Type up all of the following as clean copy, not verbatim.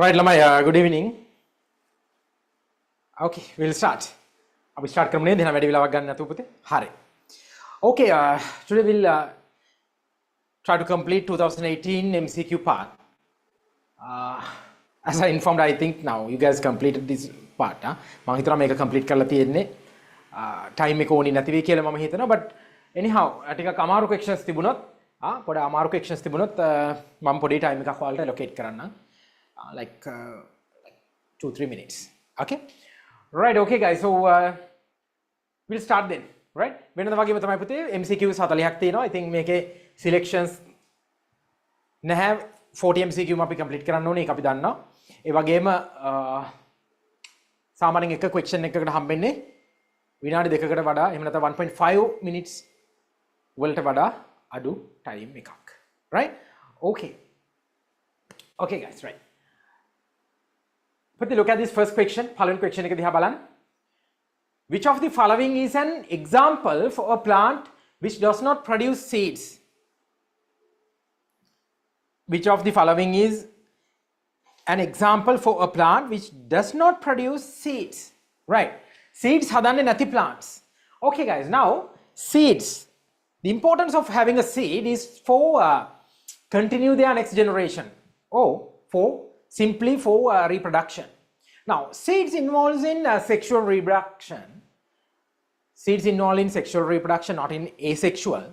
Right, Lamai, good evening. Okay, we'll start. අපි start කරමු නේද? එහෙනම් වැඩි වෙලාවක් ගන්න නැතුව පුතේ. හරි. Okay, today we'll try to complete 2018 MCQ part. As I informed, I think now you guys completed this part. මම හිතනවා මේක complete කරලා තියෙන්නේ time එක ඕනි නැති වෙයි කියලා මම හිතනවා. But anyhow, ටිකක් අමාරු questions තිබුණොත් පොඩි අමාරු questions තිබුණොත් මම පොඩි time එකක් ඔයාලට allocate කරන්නම්. Like 2-3 minutes. Okay? Right, okay guys. So we'll start then. Right? වෙනද වගේම තමයි පුතේ MCQ 40ක් තියෙනවා. I think මේකේ selections නැහැ 40 MCQ අපි complete කරන්න ඕනේ. ඒක අපි දන්නවා. ඒ වගේම සාමාන්‍යයෙන් එක question එකකට හම්බෙන්නේ විනාඩි දෙකකට වඩා එහෙම නැත්නම් 1.5 minutes වලට වඩා අඩු time එකක්. Right? Okay. Okay guys, right. But look at this first question. Following question එක දිහා බලන්න. Which of the following is an example for a plant which does not produce seeds? Which of the following is an example for a plant which does not produce seeds? Right. Seeds hadanne nathi plants. Okay guys, now seeds. The importance of having a seed is for continue their next generation or simply for reproduction. Now, seeds involves in sexual reproduction. Seeds involve in sexual reproduction, not in asexual.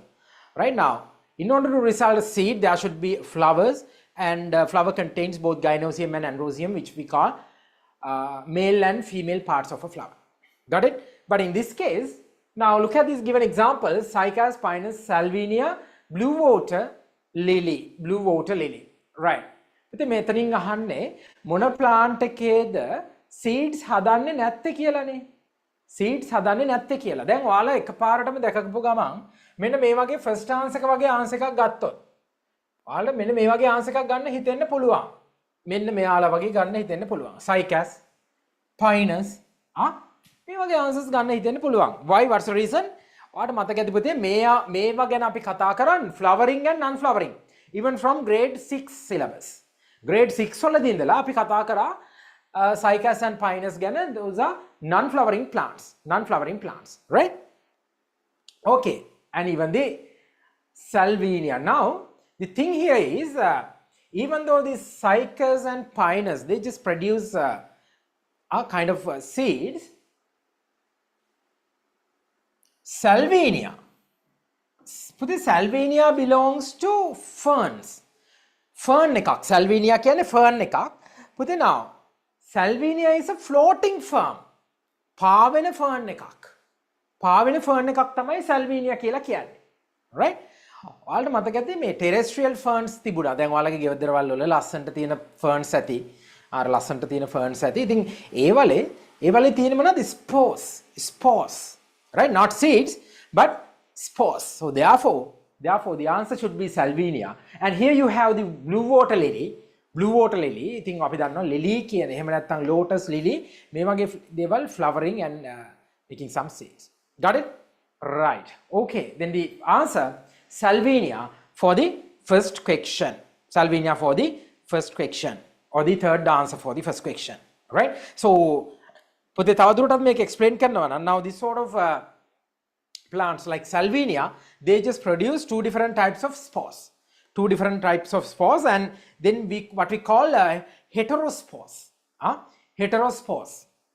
Right now, in order to result a seed, there should be flowers, and flower contains both gynosium and androsium, which we call male and female parts of a flower. Got it? But in this case, now look at this given example: Cycas, Pinus, Salvinia, blue water lily. Blue water lily. Right. ඉතින් මෙතනින් අහන්නේ මොන plant එකේද seeds හදන්නේ නැත්තේ කියලානේ. seeds හදන්නේ නැත්තේ කියලා. දැන් ඔයාලා එකපාරටම දැකපු ගමන් මෙන්න මේ වගේ first answer එක වගේ answer එකක් ගත්තොත් ඔයාලා මෙන්න මේ වගේ answer එකක් ගන්න හිතෙන්න පුළුවන්. මෙන්න මෙයාලා වගේ ගන්න හිතෙන්න පුළුවන්. Cycas, Pinus මේ වගේ answers ගන්න හිතෙන්න පුළුවන්. Why? What's the reason? ඔයාලට මතක ඇති පුතේ මේවා ගැන අපි කතා කරන්නේ flowering and non flowering. Even from grade 6 syllabus. Grade 6 වලදී ඉඳලා අපි කතා කරා Cycas and Pinus ගැන. Those are non-flowering plants. Non-flowering plants, right? Okay, and even the Salvinia. Now, the thing here is, even though these Cycas and Pinus, they just produce a kind of seeds, Salvinia. The Salvinia belongs to ferns. Fern එකක්. Salvinia කියන්නේ fern එකක්. පුතේ now Salvinia is a floating fern. පාවෙන fern එකක්. පාවෙන fern එකක් තමයි Salvinia කියලා කියන්නේ. Right? ඔයාලට මතක ඇති මේ terrestrial ferns තිබුණා. දැන් ඔයාලගේ ගෙවදරවල් වල ලස්සනට තියෙන ferns ඇති. අර ලස්සනට තියෙන ferns ඇති. ඉතින් ඒ වලේ තියෙන මොනවද? Spores. Right? Not seeds but spores. So therefore the answer should be Salvinia. And here you have the blue water lily. Blue water lily. I think අපි දන්නවා lily කියන එහෙම නැත්නම් lotus lily මේ වගේ දේවල් flowering and making some seeds. Got it? Right. Okay. Then the answer Salvinia for the first question. Salvinia for the first question or the third answer for the first question. Right? So පුතේ තවදුරටත් මේක explain කරනවා නම් now this sort of plants like Salvinia, they just produce two different types of spores. Two different types of spores, and then what we call heterospores. Heterospores.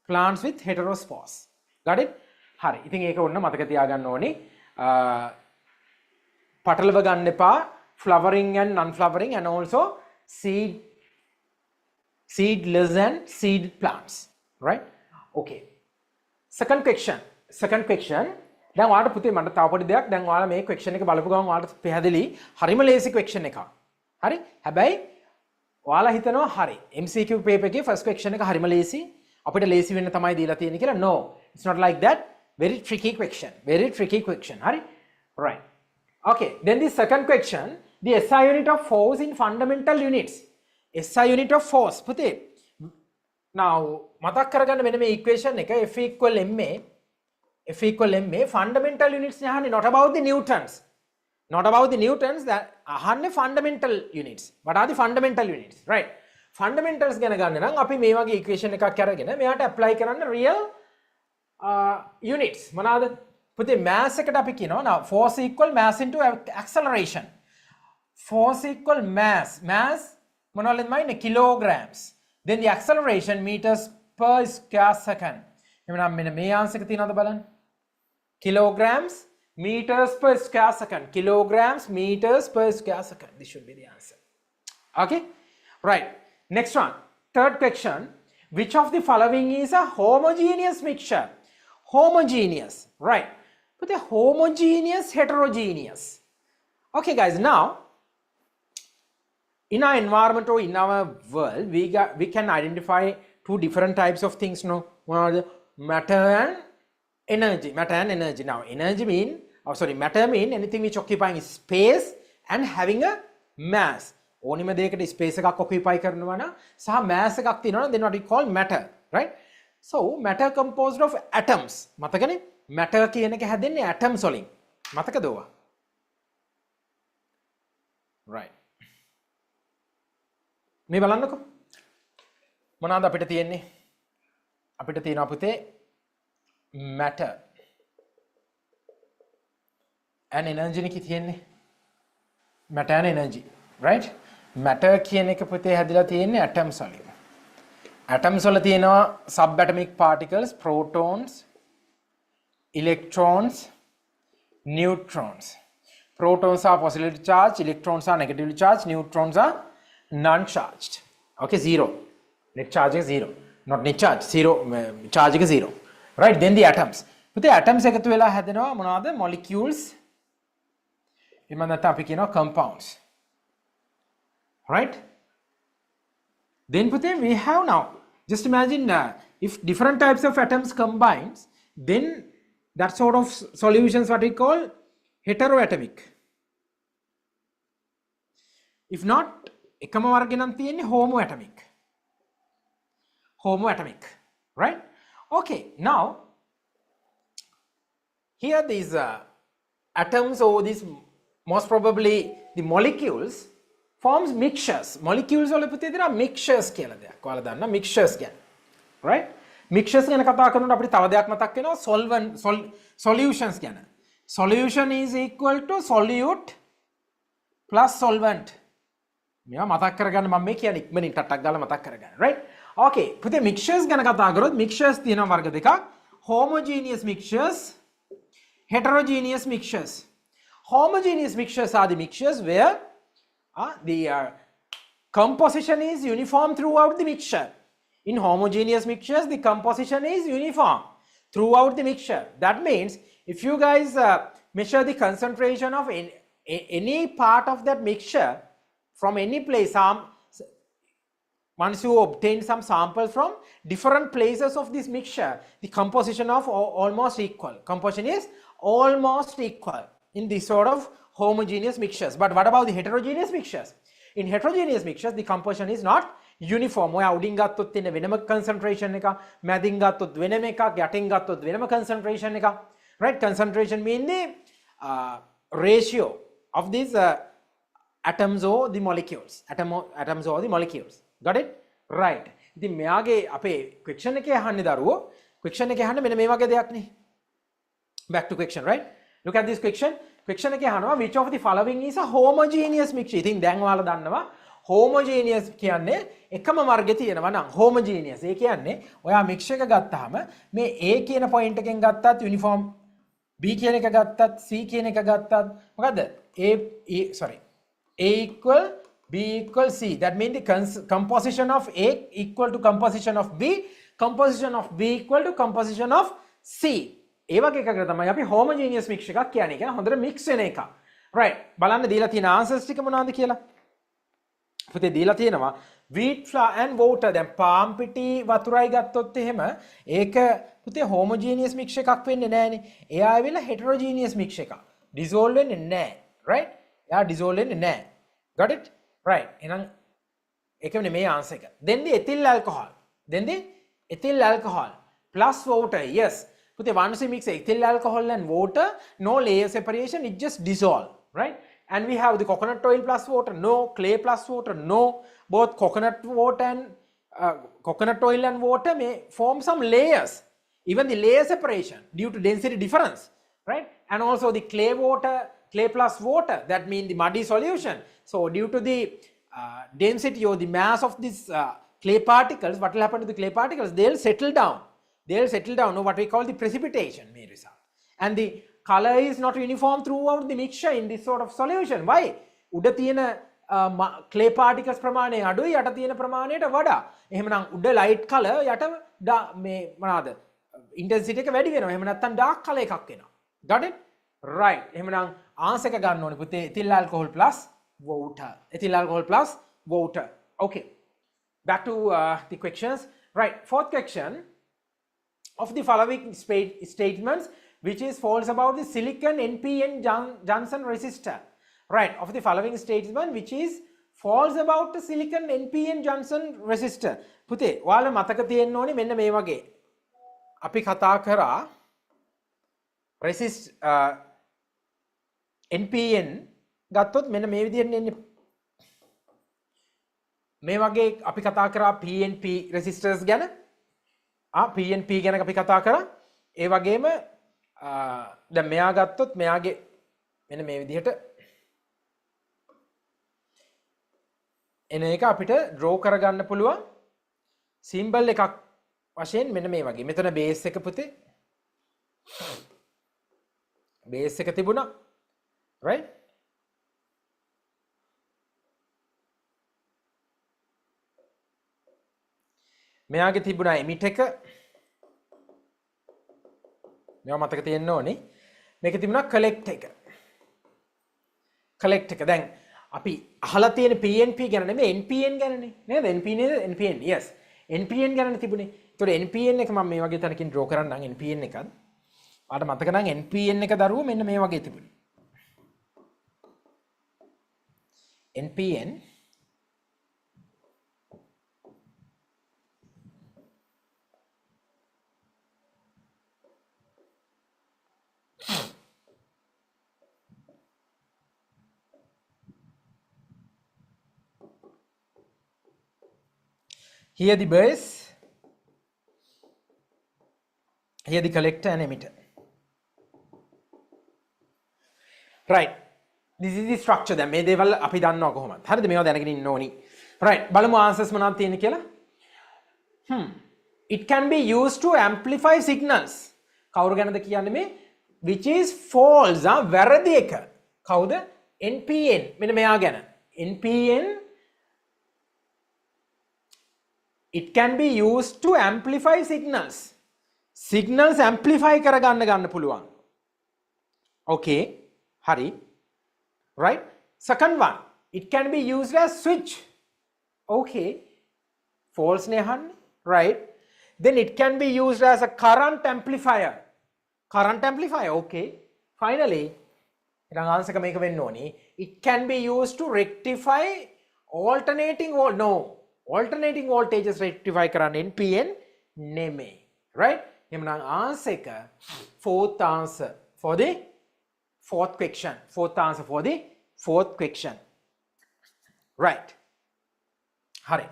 Plants with heterospores. Got it? හරි. ඉතින් ඒක ඔන්න මතක තියාගන්න ඕනේ. පටලව ගන්න එපා flowering and non-flowering and also seedless and seed plants. Right? Okay. Second question. දැන් ඔයාලට පුතේ මට තව පොඩි දෙයක් දැන් ඔයාලා මේ question එක බලපු ගමන් ඔයාලට පැහැදිලි හරිම ලේසි question එකක්. හරි? හැබැයි ඔයාලා හිතනවා හරි MCQ paper එකේ first question එක හරිම ලේසි අපිට ලේසි වෙන්න තමයි දීලා තියෙන්නේ කියලා. No, it's not like that. Very tricky question. හරි? Right. Okay, then the second question, the SI unit of force in fundamental units. SI unit of force පුතේ. Now මතක් කරගන්න මෙන්න මේ equation එක F equal ma fundamental units not about the newtons. Not about the newtons, that ahane fundamental units. What are the fundamental units? Right. fundamentals ගැන ගන්න නම් අපි මේ වගේ equation එකක් අරගෙන මෙයාට apply කරන්න real units මොනවාද පුතේ mass එකට අපි කියනවා now force equal mass into acceleration force equal mass මොනවලද මයින්නේ kilograms then the acceleration meters per square second එහෙනම් මෙන්න මේ answer එක තියෙනවද බලන්න kilograms meters per square second kilograms meters per square second this should be the answer okay right next one third question which of the following is a homogeneous mixture homogeneous right but the homogeneous heterogeneous okay guys now in our environment or in our world we can identify two different types of things no one are the matter and energy now energy mean matter mean anything which occupying space and having a mass ඕනිම දෙයකට space එකක් occupy කරනවා නම් සහ mass එකක් තියෙනවා නම් then what we call matter right so matter composed of atoms මතකනේ matter කියන එක හැදෙන්නේ atoms වලින් මතකද ඔවා right මේ බලන්නකෝ මොනවාද අපිට තියෙන්නේ අපිට තියෙනවා පුතේ matter and energy නේ තියෙන්නේ matter and energy right matter කියන එක පුතේ හැදිලා තියෙන්නේ atoms වලින් atoms වල තියෙනවා subatomic particles protons electrons neutrons protons are positively charged electrons are negatively charged neutrons are non charged okay zero net charge is zero not net charge zero charge is zero right then the atoms පුතේ atoms එකතු වෙලා හැදෙනවා මොනවාද molecules එහෙම නැත්නම් අපි කියනවා compounds right then putte we have now just imagine if different types of atoms combines then that sort of solutions what we call heteroatomic if not ekama warge nan tiyenne homoatomic right okay now here these atoms or these most probably the molecules forms mixtures molecules වල පුතේ දෙනවා mixtures කියලා දෙයක්. ඔයාලා දන්නා mixtures කියන්නේ. right? mixtures ගැන කතා කරනකොට අපිට තව දෙයක් මතක් වෙනවා solutions ගැන. solution is equal to solute plus solvent. මේවා මතක් කරගන්න මම මේ කියන්නේ ඉක්මනින් ටටක් ගාලා මතක් කරගන්න. right? okay පුතේ mixtures ගැන කතා කරොත් mixtures තියෙනවා වර්ග දෙකක්. homogeneous mixtures heterogeneous mixtures. homogeneous mixtures are the mixtures where the composition is uniform throughout the mixture. In homogeneous mixtures, the composition is uniform throughout the mixture. That means if you guys measure the concentration of any part of that mixture from any place, once you obtain some samples from different places of this mixture, the composition of almost equal. Composition is almost equal in this sort of homogeneous mixtures. But what about the heterogeneous mixtures? In heterogeneous mixtures, the composition is not uniform. ඔය උඩින් ගත්තොත් තියෙන වෙනම concentration එක, මැදින් ගත්තොත් වෙනම එකක්, යටින් ගත්තොත් වෙනම concentration එකක්. Right? Concentration means the ratio of these atoms or the molecules. Atoms or the molecules. Got it? Right. ඉතින් මෙයාගේ අපේ question එකේ අහන්නේ දරුවෝ question එකේ අහන්නේ මෙන්න මේ වගේ දෙයක් නේ. Back to question, right? Look at this question. Question එකේ අහනවා which of the following is a homogeneous mixture. ඉතින් දැන් ඔයාලා දන්නවා homogeneous කියන්නේ එකම වර්ගෙ තියෙනවා නම් homogeneous. ඒ කියන්නේ ඔයා mixture එක ගත්තාම මේ A කියන point එකෙන් ගත්තත් uniform B කියන එක ගත්තත් C කියන එක ගත්තත් මොකද්ද? A equal B equal C. That means the composition of A equal to composition of B, composition of B equal to composition of C. ඒ වගේ එකකට තමයි අපි homogeneous mix එකක් කියන්නේ. කියන්නේ හොඳට mix වෙන එක. right. බලන්න දීලා තියෙන answers ටික මොනවද කියලා. පුතේ දීලා තියෙනවා wheat flour and water. දැන් palm පිටි වතුරයි ගත්තොත් එහෙම ඒක පුතේ homogeneous mix එකක් වෙන්නේ නැහනේ. එයා ඇවිල්ලා heterogeneous mix එකක්. dissolve වෙන්නේ නැහැ. right? එයා dissolve වෙන්නේ නැහැ. got it? right. එහෙනම් ඒක වෙන්නේ මේ answer එක. then the ethyl alcohol plus water. yes. Once you mix ethyl alcohol and water, no layer separation, it just dissolve, right? And we have the coconut oil plus water, no. Clay plus water, no. both coconut water and coconut oil and water may form some layers, even the layer separation due to density difference, right? And also the clay plus water, that means the muddy solution. So due to the density or the mass of these clay particles, what will happen to the clay particles? They'll settle down, or what we call the precipitation may result. And the color is not uniform throughout the mixture in this sort of solution. Why? උඩ තියෙන clay particles ප්‍රමාණය අඩුයි යට තියෙන ප්‍රමාණයට වඩා. එහෙමනම් උඩ light color යට මේ මොනවාද intensity එක වැඩි වෙනවා. එහෙම නැත්නම් dark color එකක් වෙනවා. Got it? Right. එහෙමනම් answer එක ගන්න ඕනේ පුතේ ethyl alcohol plus water. Ethyl alcohol plus water. Okay. Back to the questions. Right. Fourth question. Of the following statements, which is false about the silicon NPN junction resistor. Right, of the following statement, which is false about the silicon NPN junction resistor. පුතේ ඔයාලා මතක තියෙන්න ඕනේ මෙන්න මේ වගේ. අපි කතා කරා resist NPN ගත්තොත් මෙන්න මේ විදිහට එන්නේ. මේ වගේ අපි කතා කරා PNP resistors ගැන. PNP ගැන අපි කතා කරා. ඒ වගේම දැන් මෙයා ගත්තොත් මෙයාගේ මෙන්න මේ විදිහට එන එක අපිට draw කරගන්න පුළුවන් symbol එකක් වශයෙන් මෙන්න මේ වගේ. මෙතන base එක පුතේ base එක තිබුණා, right? මෙයාගේ තිබුණා emit එක. මේවා මතක තියෙන්න ඕනේ. මේකේ තිබුණා collect එක. collect එක. දැන් අපි අහලා තියෙන PNP ගැන නෙමෙයි NPN ගැනනේ. නේද? NPN. Yes. NPN ගැනනේ තිබුණේ. ඒතකොට NPN එක මම මේ වගේ තැනකින් draw කරන්නම් NPN එකත්. ඔයාලට මතක නම් NPN එක දරුවෝ මෙන්න මේ වගේ තිබුණේ. NPN here the base, here the collector and emitter. Right, this is the structure. දැන් මේ දේවල් අපි දන්නවා කොහොමද? හරිද? මේවා දැනගෙන ඉන්න ඕනි. Right, බලමු answers මොනවද තියෙන්නේ කියලා. It can be used to amplify signals. කවුරු ගැනද කියන්නේ මේ? Which is false. වැරදි එක. කවුද? NPN. මෙන්න මෙයා ගැන. NPN it can be used to amplify signals. Signals amplify කරගන්න පුළුවන්. Okay, hari. Right? Second one, it can be used as switch. Okay, false nehan, right? Then it can be used as a current amplifier. Current amplifier, okay. Finally, answer එක මේක වෙන්න ඕනේ. It can be used to rectify alternating alternating voltages rectify කරන්න NPN නෙමෙයි. Right? එහෙනම් answer එක fourth answer for the fourth question. Fourth answer for the fourth question. Right. හරි.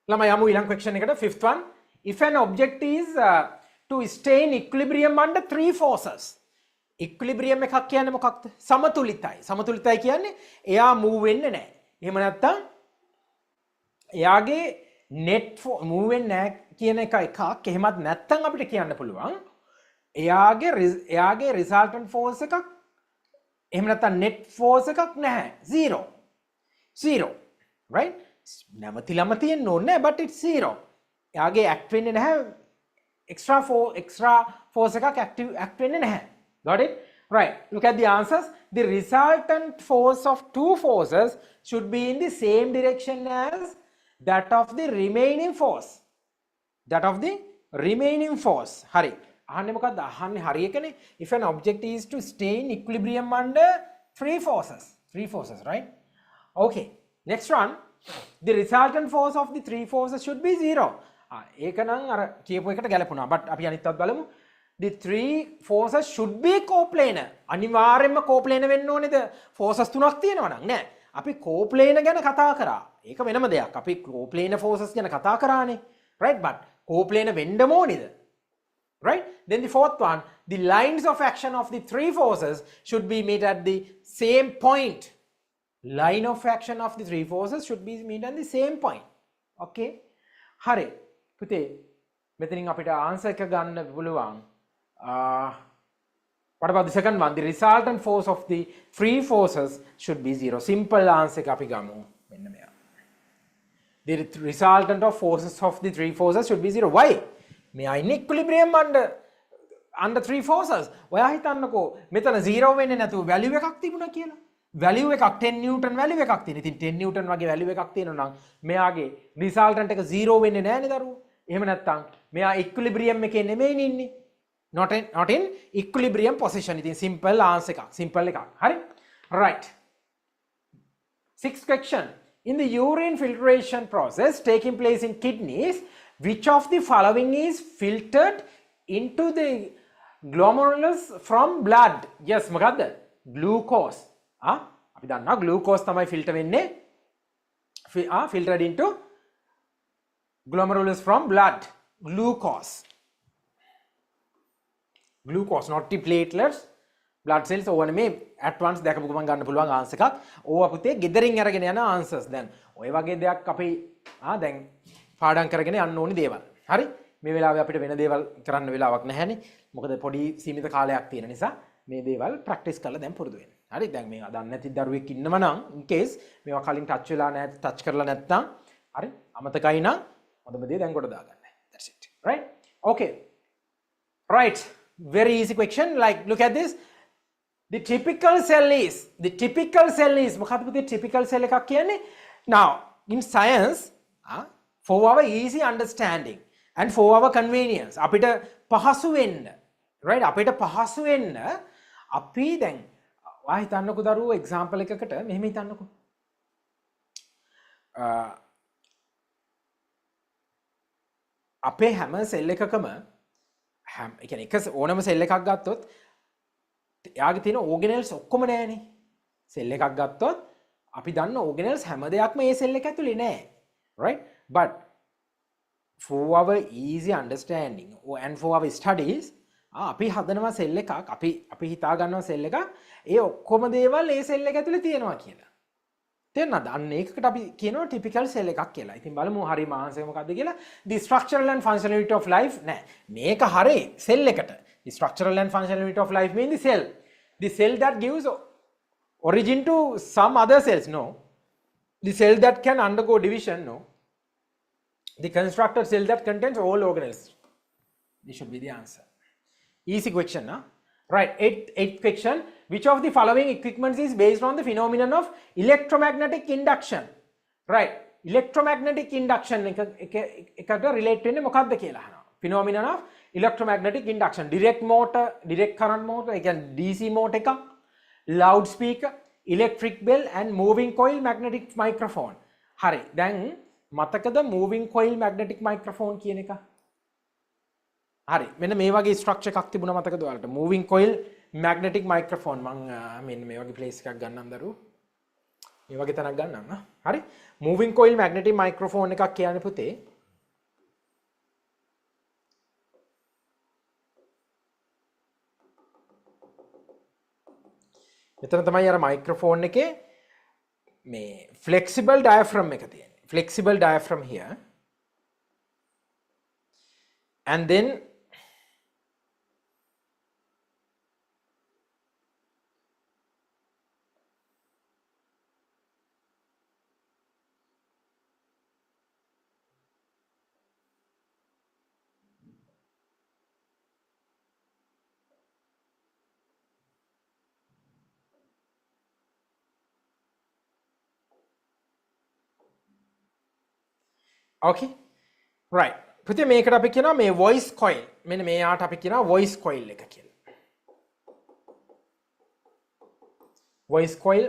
ළමයි යමු ඊළඟ question එකට. Fifth one. If an object is to stay in equilibrium under three forces. Equilibrium එකක් කියන්නේ මොකක්ද? සමතුලිතයි. සමතුලිතයි කියන්නේ එයා move වෙන්නේ නැහැ. එහෙම නැත්නම් එයාගේ net move වෙන්නේ නැහැ කියන එක එකක්. එහෙමත් නැත්නම් අපිට කියන්න පුළුවන් එයාගේ resultant force එකක් එහෙම නැත්නම් net force එකක් නැහැ. zero. Right? නැවතිලම තියෙන්න ඕනේ but it's zero. එයාගේ act වෙන්නේ නැහැ. extra force එකක් act වෙන්නේ නැහැ. Got it? Right. Look at the answers. The resultant force of two forces should be in the same direction as that of the remaining force. That of the remaining force. Hari. අහන්නේ මොකක්ද? අහන්නේ හරි එකනේ. If an object is to stay in equilibrium under three forces. Three forces, right? Okay. Next one. The resultant force of the three forces should be zero. ඒක නම් අර කියපු එකට ගැලපුණා. But අපි අනිත්වත් බලමු. The three forces should be coplanar. අනිවාර්යයෙන්ම coplanar වෙන්න ඕනේද? Forces තුනක් තියෙනවා නම් නෑ. අපි කෝප්ලේන ගැන කතා කරා. ඒක වෙනම දෙයක්. අපි කෝප්ලේන ෆෝසස් ගැන කතා කරානේ. Right? But කෝප්ලේන වෙන්න ඕනේද? Right? Then the fourth one, the lines of action of the three forces should be met at the same point. Line of action of the three forces should be met at the same point. Okay? හරි. පුතේ මෙතනින් අපිට answer එක ගන්න පුළුවන්. What about the second one? The resultant force of the three forces should be 0. Simple answer එක අපි ගමු. මෙන්න මෙයා. The resultant of forces of the three forces should be 0. Why? මෙයා in equilibrium under three forces. ඔයා හිතන්නකෝ මෙතන 0 වෙන්නේ නැතුව value එකක් තිබුණා කියලා. value එකක් 10 newton value එකක් තියෙන. ඉතින් 10 newton වගේ value එකක් තියෙනවා නම් මෙයාගේ resultant එක 0 වෙන්නේ නැහැ නේ දරුවෝ. එහෙම නැත්නම් මෙයා equilibrium එකේ නෙමෙයි ඉන්නේ. Not in equilibrium position. ඉතින් simple answer එකක්. simple එකක්. හරි? Right. Sixth question. In the urine filtration process taking place in kidneys, which of the following is filtered into the glomerulus from blood? Yes, මොකද්ද? Glucose. අපි දන්නවා glucose තමයි filter වෙන්නේ. Filtered into glomerulus from blood. Glucose. Glucose, not the platelets. Blood cells ඕවනේ මේ at once දැකපු ගමන් ගන්න පුළුවන් answer එකක්. ඕවා පුතේ ගෙදරින් අරගෙන යන answers. දැන් ඔය වගේ දෙයක් අපි දැන් පාඩම් කරගෙන යන්න ඕනි දේවල්. හරි? මේ වෙලාවේ අපිට වෙන දේවල් කරන්න වෙලාවක් නැහැනේ. මොකද පොඩි සීමිත කාලයක් තියෙන නිසා මේ දේවල් ප්‍රැක්ටිස් කරලා දැන් පුරුදු වෙන්න. හරි? දැන් මේවා දන්නේ නැති දරුවෙක් ඉන්නම නම් in case මේවා කලින් ටච් වෙලා නැහැ, ටච් කරලා නැත්නම් හරි? අමතකයි නම් හොඳම දේ දැන් කොට දාගන්න. That's it. Right? Okay. Right. Very easy question. Like look at this. The typical cell is මොකක්ද පුතේ typical cell එකක් කියන්නේ? Now in science for our easy understanding and for our convenience අපිට පහසු වෙන්න, right? අපිට පහසු වෙන්න අපි දැන් ඔයා හිතන්නකෝ දරුවෝ example එකකට මෙහෙම හිතන්නකෝ. අපේ හැම cell එකකම ඒ කියන්නේ එක ඕනම cell එකක් ගත්තොත් එයාගේ තියෙන organelles ඔක්කොම නෑනේ. cell එකක් ගත්තොත් අපි දන්න organelles හැම දෙයක්ම ඒ cell එක ඇතුලේ නෑ. Right? But for our easy understanding and for our studies අපි හදනවා cell එකක්, අපි හිතා ගන්නවා cell එකක්, ඒ ඔක්කොම දේවල් ඒ cell එක ඇතුලේ තියෙනවා කියලා. තේරෙනවද? අන්න ඒකකට අපි කියනවා typical cell එකක් කියලා. ඉතින් බලමු හරිම ආන්සර් මොකක්ද කියලා. The structural and functionality of life නෑ. මේක හරි cell එකට. The structural and functionality of life mean the cell. The cell that gives origin to some other cells, no. The cell that can undergo division, no. The constructed cell that contains all organelles. This should be the answer. Easy question, huh? Right, eighth question. Which of the following equipments is based on the phenomenon of electromagnetic induction? Right, electromagnetic induction එකට relate වෙන්නේ මොකක්ද කියලා අහනවා. Phenomenon of electromagnetic induction. Direct motor, direct current motor, ඒ කියන්නේ DC motor එකක්, loudspeaker, electric bell and moving coil magnetic microphone. හරි. දැන් මතකද moving coil magnetic microphone කියන එක? හරි. මෙන්න මේ වගේ structure එකක් තිබුණා මතකද ඔයාලට? moving coil magnetic microphone. මම මෙන්න මේ වගේ place එකක් ගන්නම් දරුවෝ. මේ වගේ තැනක් ගන්නම්. හරි. moving coil magnetic microphone එකක් කියන්නේ පුතේ මෙතන තමයි අර microphone එකේ මේ flexible diaphragm එක තියෙන්නේ. Flexible diaphragm here. And then okay, right. පුතේ මේකට අපි කියනවා මේ voice coil. මෙන්න මෙයාට අපි කියනවා voice coil එක කියලා. voice coil.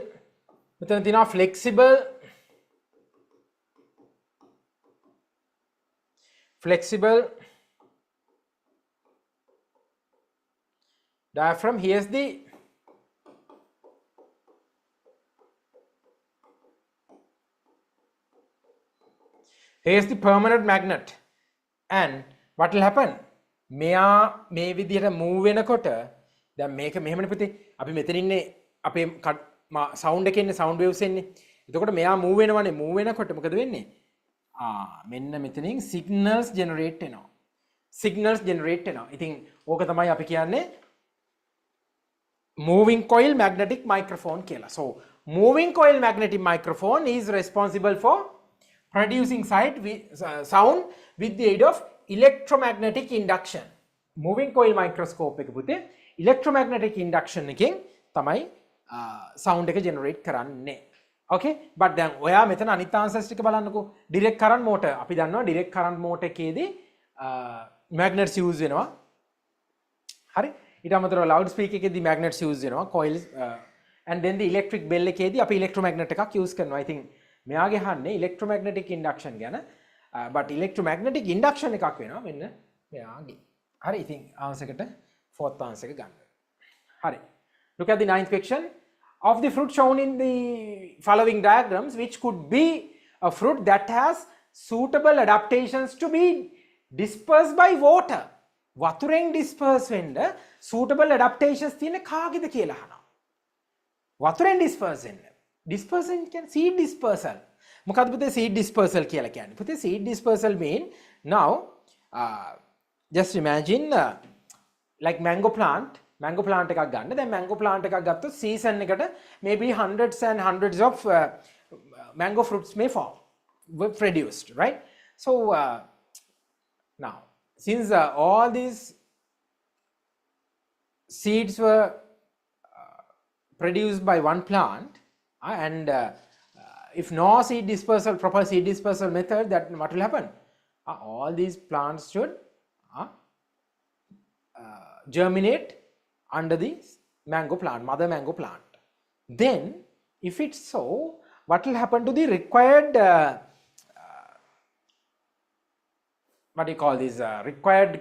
මෙතන තියෙනවා flexible diaphragm. Here's the Here's the permanent magnet. And what will happen? මෙයා මේ විදිහට move වෙනකොට දැන් මේක මෙහෙමනේ පුතේ. අපි මෙතන ඉන්නේ අපේ sound එකේ ඉන්නේ sound waves එන්නේ. එතකොට මෙයා move වෙනවනේ. move වෙනකොට මොකද වෙන්නේ? මෙන්න මෙතනින් signals generate වෙනවා. signals generate වෙනවා. ඉතින් ඕක තමයි අපි කියන්නේ moving coil magnetic microphone කියලා. So moving coil magnetic microphone is responsible for producing sound with the aid of electromagnetic induction. Moving coil microscope එක පුතේ electromagnetic induction එකෙන් තමයි sound එක generate කරන්නේ. Okay, but දැන් ඔයා මෙතන අනිත් answers ටික බලන්නකෝ. direct current motor අපි දන්නවා direct current motor එකේදී magnets use වෙනවා. හරි. ඊට අමතරව loud speaker එකේදී magnets use වෙනවා. coils and then the electric bell එකේදී අපි electromagnet එකක් use කරනවා. I think මෙයාගේ අහන්නේ electromagnetic induction ගැන. But electromagnetic induction එකක් වෙනවා මෙන්න මෙයාගේ. හරි. ඉතින් answer එකට fourth answer එක ගන්න. හරි. Look at the ninth question. Of the fruit shown in the following diagrams, which could be a fruit that has suitable adaptations to be dispersed by water. වතුරෙන් disperse වෙන්න suitable adaptations තියෙන කාගේද කියලා අහනවා. වතුරෙන් disperse වෙන්න. dispersion කියන්නේ seed dispersal. මොකක්ද පුතේ seed dispersal කියලා කියන්නේ? පුතේ seed dispersal mean now just imagine like mango plant එකක් ගන්න. දැන් mango plant එකක් ගත්තොත් season එකට maybe hundreds and hundreds of mango fruits may were produced, right? So now since all these seeds were produced by one plant and if no seed dispersal, proper seed dispersal method, that what will happen? All these plants should germinate under the mango plant, mother mango plant. Then if it's so, what will happen to the required what do you call this required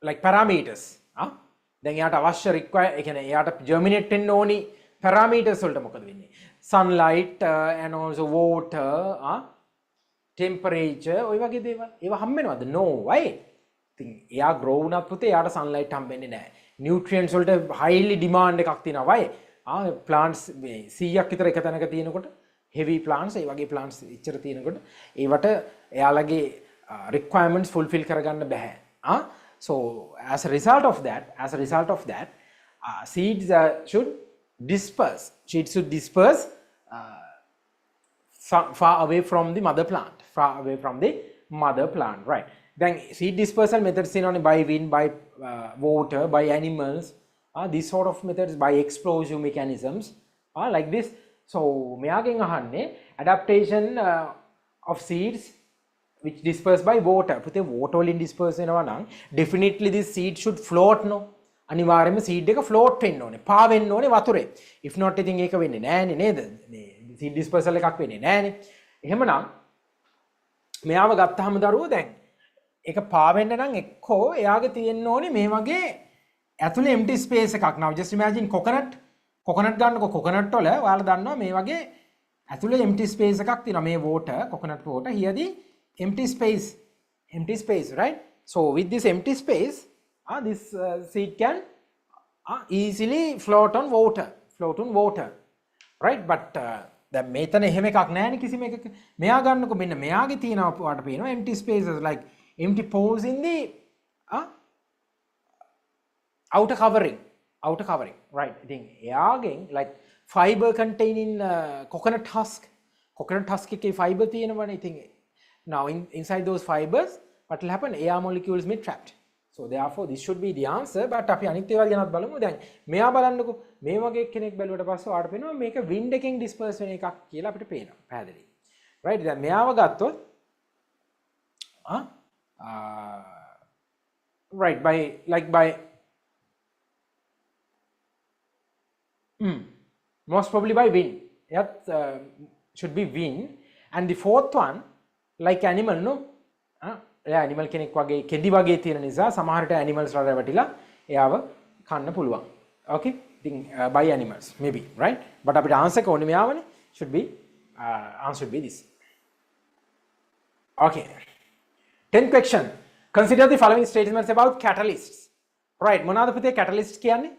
like parameters? දැන් එයාට අවශ්‍ය require ඒ කියන්නේ එයාට germinate වෙන්න ඕනි parameters වලට මොකද වෙන්නේ? sunlight and also water, temperature ඔය වගේ දේවල් ඒවා හම්බ වෙනවද? no, why? ඉතින් එයා grow වුණත් පුතේ එයාට sunlight හම්බෙන්නේ නැහැ. nutrients වලට highly demand එකක් තියෙනවා. why? plants 100ක් විතර එක තැනක තියෙනකොට heavy plants ඒ වගේ plants ඉච්චර තියෙනකොට ඒවට එයාලගේ requirements fulfill කරගන්න බෑ. So as a result of that seeds should disperse. Seeds should disperse far away from the mother plant, right? Then seed dispersal methods by wind, by water, by animals, these sort of methods, by explosive mechanisms, like this. So මෙයාගෙන් අහන්නේ adaptation of seeds which disperse by water. පුතේ water වලින් disperse වෙනවා නම් definitely this seed should float, no? අනිවාර්යයෙන්ම seed එක float වෙන්න ඕනේ. පා වෙන්න ඕනේ වතුරේ. if not ඉතින් ඒක වෙන්නේ නෑනේ නේද? මේ seed dispersal එකක් වෙන්නේ නෑනේ. එහෙමනම් මෙයාව ගත්තාම දරුවෝ දැන් ඒක පා වෙන්න නම් එක්කෝ එයාගේ තියෙන්න ඕනේ මේ වගේ ඇතුලේ empty space එකක්. now just imagine coconut ගන්නකො coconut වල ඔයාලා දන්නවා මේ වගේ ඇතුලේ empty space එකක් තියෙනවා. මේ water, coconut water, here the empty space, right? So with this empty space this seed can easily float on water, right? But දැන් මේතන එහෙම එකක් නැහැ නේ කිසිම එකක. මෙයා ගන්නකො මෙන්න මෙයාගේ තියෙනවා ඔයාලට පේනවා empty spaces like empty pores in the outer covering, right? ඉතින් එයාගෙන් like fiber containing coconut husk එකේ fiber තියෙනවනේ. ඉතින් now inside those fibers what will happen? air molecules may trapped. So therefore this should be the answer. but අපි අනිත් ඒවා ගැනත් බලමු. දැන් මෙයා බලන්නකෝ මේ වගේ කෙනෙක් බැලුවට පස්සේ ඔයාලට පේනවා මේක wind එකෙන් disperse වෙන එකක් කියලා අපිට පේනවා පැහැදිලි. right? දැන් මෙයාව ගත්තොත් right by most probably by wind. That should be wind. And the fourth one like animal, no? animal කෙනෙක් වගේ කෙඩි වගේ තියෙන නිසා සමහරට animals වල රැවටිලා එයාව කන්න පුළුවන්. okay? ඉතින් by animals maybe, right? but අපිට answer එක ඕනේ මෙයාවනේ should be Answer will be this. Okay. 10th question. Consider the following statements about catalysts. Right. මොනවාද පුතේ catalyst කියන්නේ?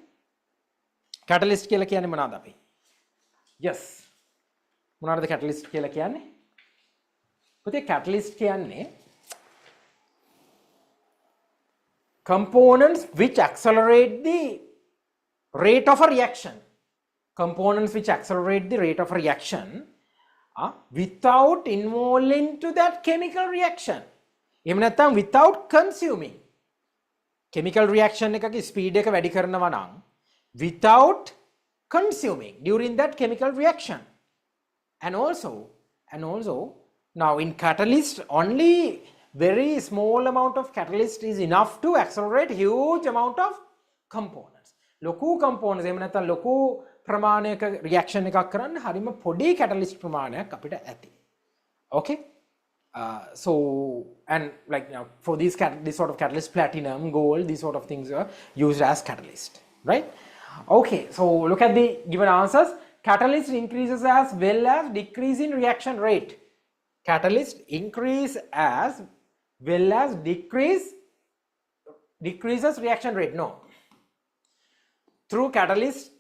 Catalyst කියලා කියන්නේ මොනවාද අපි? Yes. මොනවාද catalyst කියලා කියන්නේ? පුතේ catalyst කියන්නේ components which accelerate the rate of a reaction. Components which accelerate the rate of a reaction without involving to that chemical reaction. එහෙම නැත්නම් without consuming. Chemical reaction එකගේ speed එක වැඩි කරනවා නම් without consuming during that chemical reaction. And also now in catalyst only very small amount of catalyst is enough to accelerate huge amount of components. ලොකු components එහෙම නැත්නම් ලොකු ප්‍රමාණයක reaction එකක් කරන්න හරිම පොඩි catalyst ප්‍රමාණයක් අපිට ඇති. Okay? So and like now for this sort of catalyst, platinum, gold, these sort of things are used as catalyst, right? Okay, so look at the given answers. Catalyst increases as well as decrease in reaction rate. Catalyst increase as well as decreases reaction rate. No. Through catalyst,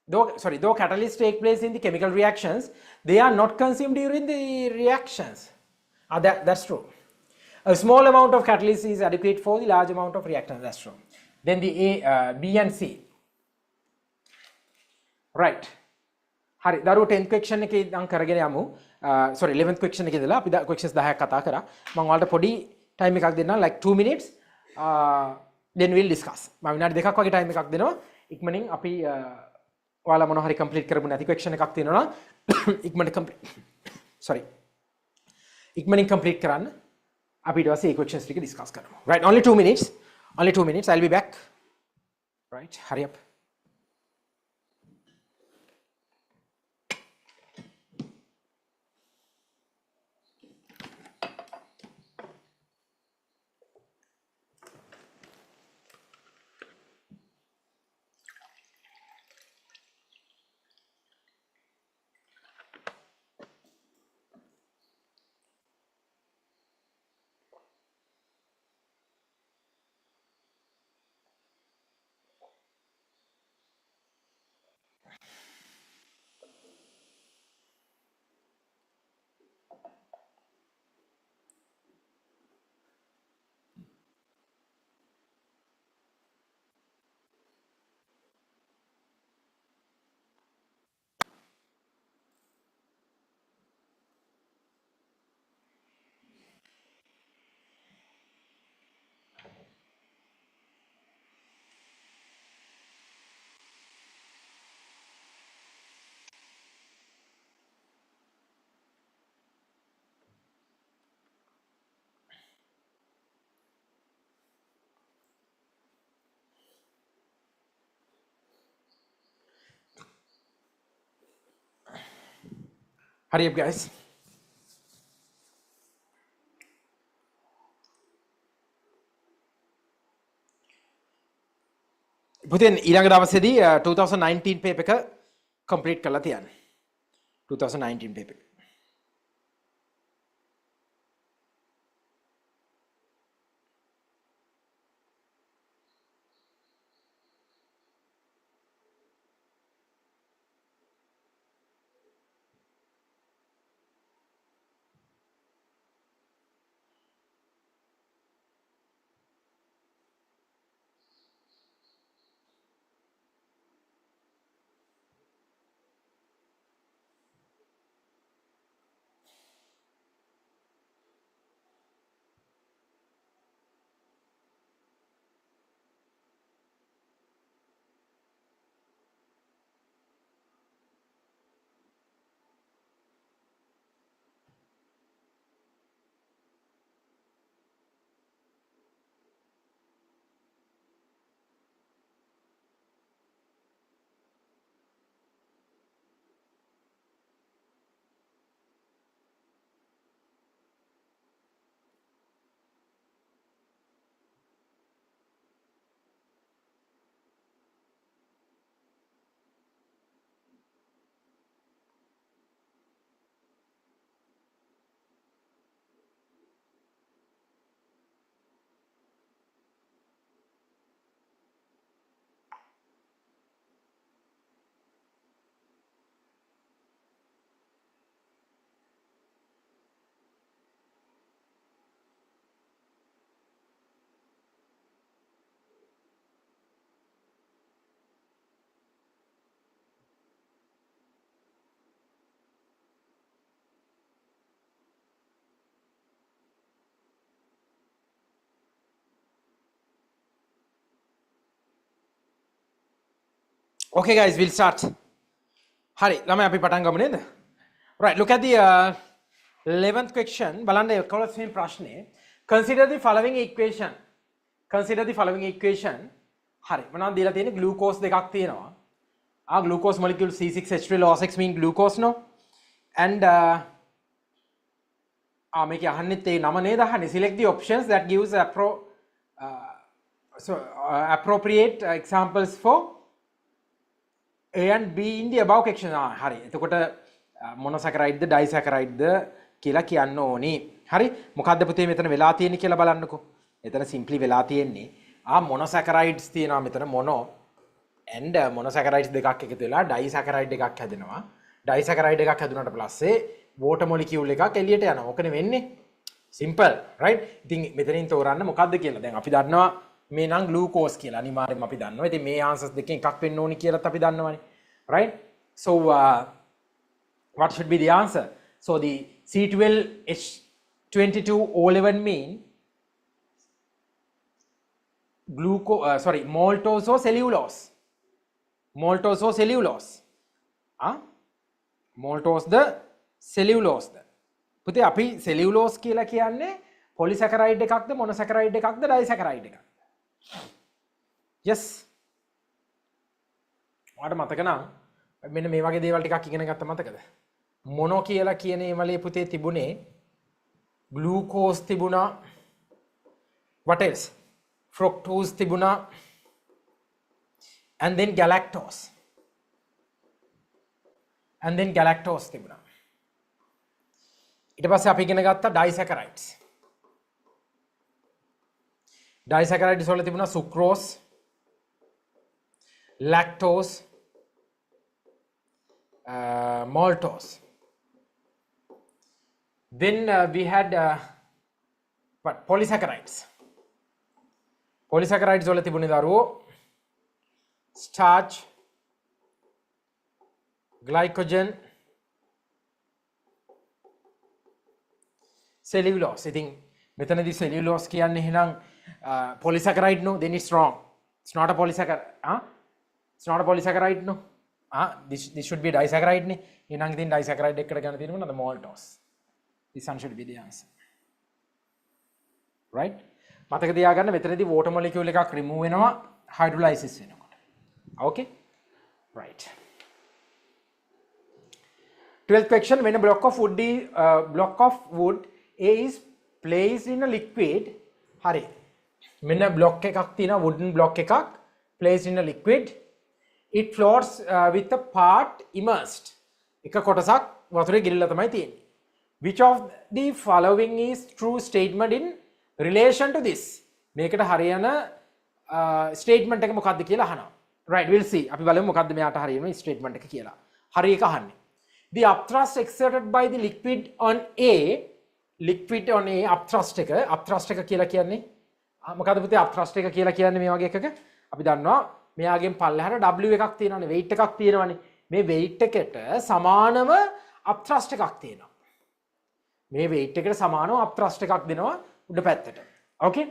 though catalysts take place in the chemical reactions, they are not consumed during the reactions. That's true. A small amount of catalyst is adequate for the large amount of reactants. That's true. Then the B and C. Right. හරි දරුවෝ 10th question එකේ ඉඳන් කරගෙන යමු. sorry 11th question එකේ ඉඳලා අපි questions 10ක් කතා කරා. මම ඔයාලට පොඩි time එකක් දෙන්නම් like 2 minutes. Then we'll discuss. මම විනාඩි දෙකක් වගේ time එකක් දෙනවා. ඉක්මනින් අපි ඔයාලා මොනවා හරි complete කරමු නැති question එකක් තියෙනවා නම් ඉක්මනට complete sorry ඉක්මනින් complete කරන්න. අපි ඊට පස්සේ ඒ questions ටික discuss කරමු. Right, only 2 minutes. Only 2 minutes. I'll be back. Right, hurry up. Hurry up, guys. පුතේ ඊළඟ දවසේදී 2019 paper එක complete කරලා තියන්න. 2019 paper එක. Okay guys, we'll start. Hari, ළමයි අපි පටන් ගමු නේද? Right, look at the 11th question. බලන්න 11 වෙනි ප්‍රශ්නේ. Consider the following equation. Consider the following equation. හරි. මොනවද දීලා තියෙන්නේ? glucose දෙකක් තියෙනවා. Glucose molecule C6H12O6 mean glucose no? And මේක අහන්නෙත් ඒ නම නේද අහන්නේ? Select the options that gives appropriate examples for A and B in the above question. හරි. එතකොට monosaccharide ද disaccharide ද කියලා කියන්න ඕනේ. හරි. මොකද්ද පුතේ මෙතන වෙලා තියෙන්නේ කියලා බලන්නකෝ. එතන simply වෙලා තියෙන්නේ monosaccharides තියෙනවා මෙතන mono and monosaccharides දෙකක් එකතු වෙලා disaccharide එකක් හැදෙනවා. disaccharide එකක් හැදුනට පස්සේ water molecule එකක් එළියට යනවා. ඕකනේ වෙන්නේ. simple, right? ඉතින් මෙතනින් තෝරන්න මොකද්ද කියලා. දැන් අපි දන්නවා මේ නම් glucose කියලා. අනිවාර්යෙන්ම අපි දන්නවා. ඉතින් මේ answers දෙකෙන් එකක් වෙන්න ඕනි කියලාත් අපි දන්නවනේ. Right? So what should be the answer? So the C12H22O11 mean maltose or cellulose. Maltose or cellulose. Maltose the cellulose. පුතේ අපි cellulose කියලා කියන්නේ polysaccharide එකක්ද monosaccharide එකක්ද disaccharide එකක්ද? Yes. ඔයාලට මතක නම් මෙන්න මේ වගේ දේවල් ටිකක් ඉගෙන ගත්ත මතකද? මොනෝ කියලා කියන ඒවලේ පුතේ තිබුණේ glucose තිබුණා. What else? Fructose තිබුණා. And then galactose. And then galactose තිබුණා. ඊට පස්සේ අපි ඉගෙන ගත්තා disaccharides. Disaccharides වල තිබුණා sucrose, lactose, maltose. Then we had polysaccharides. Polysaccharides වල තිබුණේ දරුවෝ starch, glycogen, cellulose. ඉතින් මෙතනදී cellulose කියන්නේ එහෙනම් polysaccharide no, then it's wrong. It's not a polysaccharide. It's not a polysaccharide no. This should be disaccharide ne. එහෙනම් ඉතින් disaccharide එකට ගන්න තියෙනවා නේද maltose. This one should be the answer. Right? මතක තියාගන්න මෙතනදී water molecule එකක් remove වෙනවා hydrolysis වෙනකොට. Okay? Right. 12th question, when a block of wood A is placed in a liquid. හරි. මෙන්න block එකක් තියෙනවා wooden block එකක් placed in a liquid. It floats with a part immersed. එක කොටසක් වතුරේ ගිලිලා තමයි තියෙන්නේ. Which of the following is true statement in relation to this? මේකට හරියන statement එක මොකක්ද කියලා අහනවා. Right, we'll see. අපි බලමු මොකක්ද මෙයාට හරියන statement එක කියලා. හරි එක අහන්නේ. The upthrust exerted by the liquid on A upthrust එක කියලා කියන්නේ මොකද්ද පුතේ upthrust එක කියලා කියන්නේ මේ වගේ එකක අපි දන්නවා මෙයාගෙන් පල්ලෙහාට W එකක් තියෙනවානේ weight එකක් තියෙනවානේ මේ weight එකට සමානව upthrust එකක් තියෙනවා මේ weight එකට සමානව upthrust එකක් දෙනවා උඩ පැත්තට okay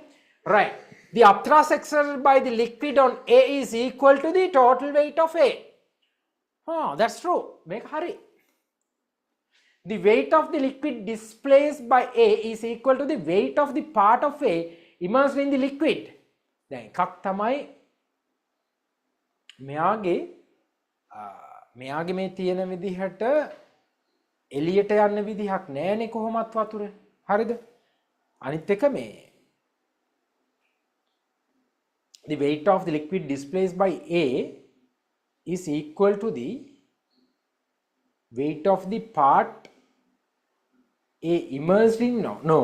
right the upthrust exerted by the liquid on A is equal to the total weight of A that's true මේක හරි the weight of the liquid displaced by A is equal to the weight of the part of A immersed in the liquid. දැන් එකක් තමයි මෙයාගේ මේ තියෙන විදිහට එළියට යන්න විදිහක් නැහැනේ කොහොමත් වතුර. හරිද? අනිත් එක මේ the weight of the liquid displaced by A is equal to the weight of the part A immersed in no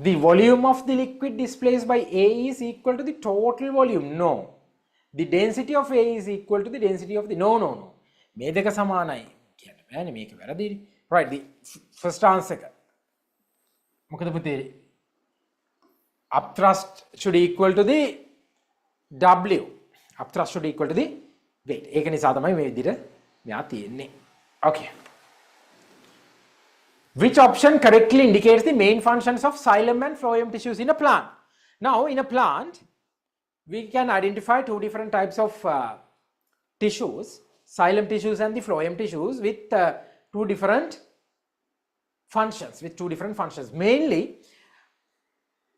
the volume of the liquid displaced by A is equal to the total volume no the density of A is equal to the density of the no මේ දෙක සමානයි කියන්න බෑනේ මේක වැරදිනේ right the first answer එක මොකද පුතේ upthrust should equal to the W upthrust should equal to the weight ඒක නිසා තමයි මේ විදිහට මෙයා තියෙන්නේ okay. Which option correctly indicates the main functions of xylem and phloem tissues in a plant? Now, in a plant, we can identify two different types of tissues, xylem tissues and the phloem tissues, with two different functions. Mainly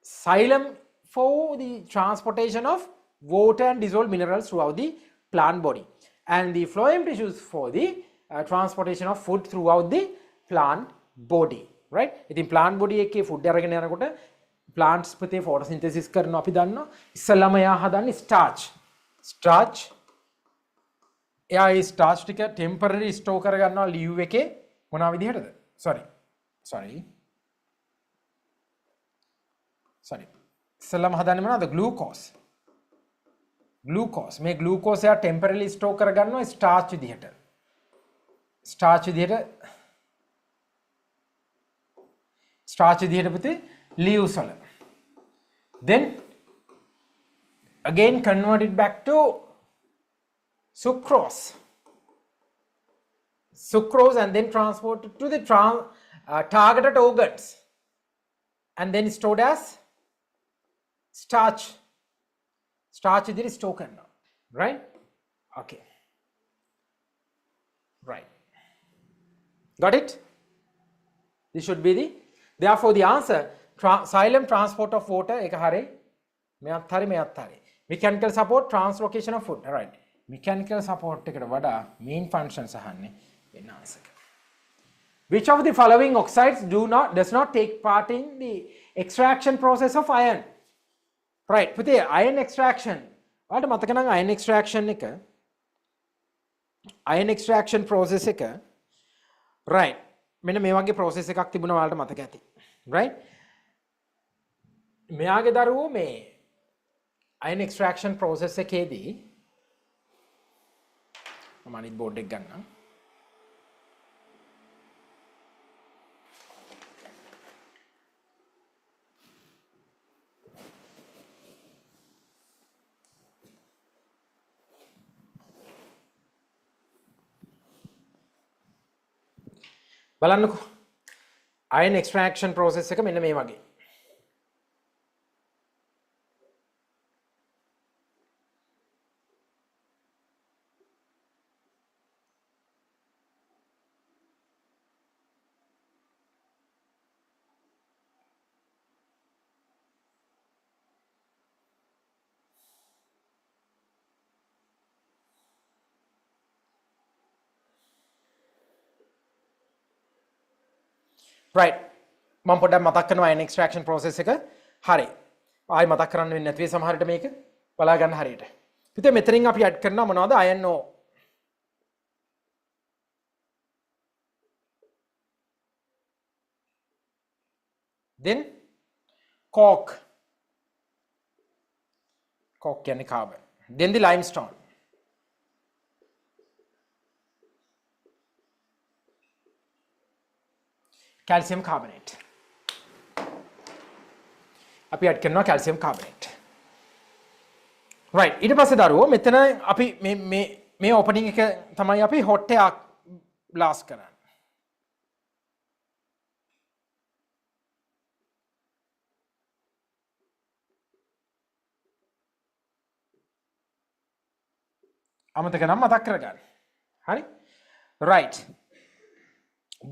xylem for the transportation of water and dissolved minerals throughout the plant body, and the phloem tissues for the transportation of food throughout the plant body, right? ඉතින් plant body එකේ food අරගෙන යනකොට plants පුතේ photosynthesis කරනවා අපි දන්නවා. ඉස්සෙල්ලාම එයා හදන්නේ starch එයා ඒ starch ටික temporary store කරගන්නවා leaf එකේ මොනවා විදිහටද? sorry ඉස්සෙල්ලාම හදන්නේ මොනවද? glucose මේ glucose එයා temporarily store කරගන්නවා starch විදිහට පුතේ leaves වල. Then again converted back to sucrose and then transported to the targeted organs and then stored as starch is store karna, right? Okay, right, got it? This should be the, therefore the answer xylem transport of water එක හරි මෙයත් හරි mechanical support translocation of food, right? mechanical support එකට වඩා main functions අහන්නේ වෙන answer එක. Which of the following oxides does not take part in the extraction process of iron? Right, පුතේ iron extraction ඔයාලට මතක නම් iron extraction process එක right මෙන්න මේ වගේ process එකක් තිබුණා ඔයාලට මතක ඇති, right? මෙයාගේ දරුවෝ මේ iron extraction process එකේදී මම අනිත් බෝඩ් එක ගන්නම්. බලන්නකෝ iron extraction process එක මෙන්න මේ වගේ. right මම පොඩ්ඩක් මතක් කරනවා iron extraction process එක. හරි ආයි මතක් කරන්න වෙන්නේ නැති වෙයි සමහර විට මේක බලා ගන්න හරියට. ඉතින් මෙතනින් අපි ඇඩ් කරනවා මොනවද? iron ore. then coke කියන්නේ carbon. then the limestone. calcium carbonate. අපි add කරනවා calcium carbonate. right ඊට පස්සේ දරුවෝ මෙතන අපි මේ opening එක තමයි අපි hot එකක් blast කරන්නේ. අමතක නම් මතක් කරගන්න. හරි? right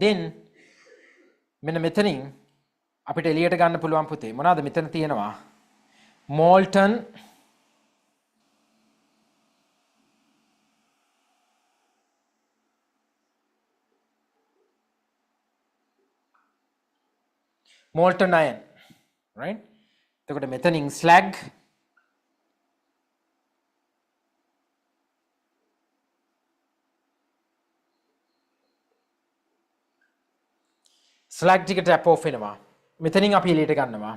then මෙන්න මෙතනින් අපිට එළියට ගන්න පුළුවන් පුතේ මොනවාද මෙතන තියෙනවා molten iron, right? එතකොට මෙතනින් slag slag ටික tap off වෙනවා. මෙතනින් අපි එළියට ගන්නවා.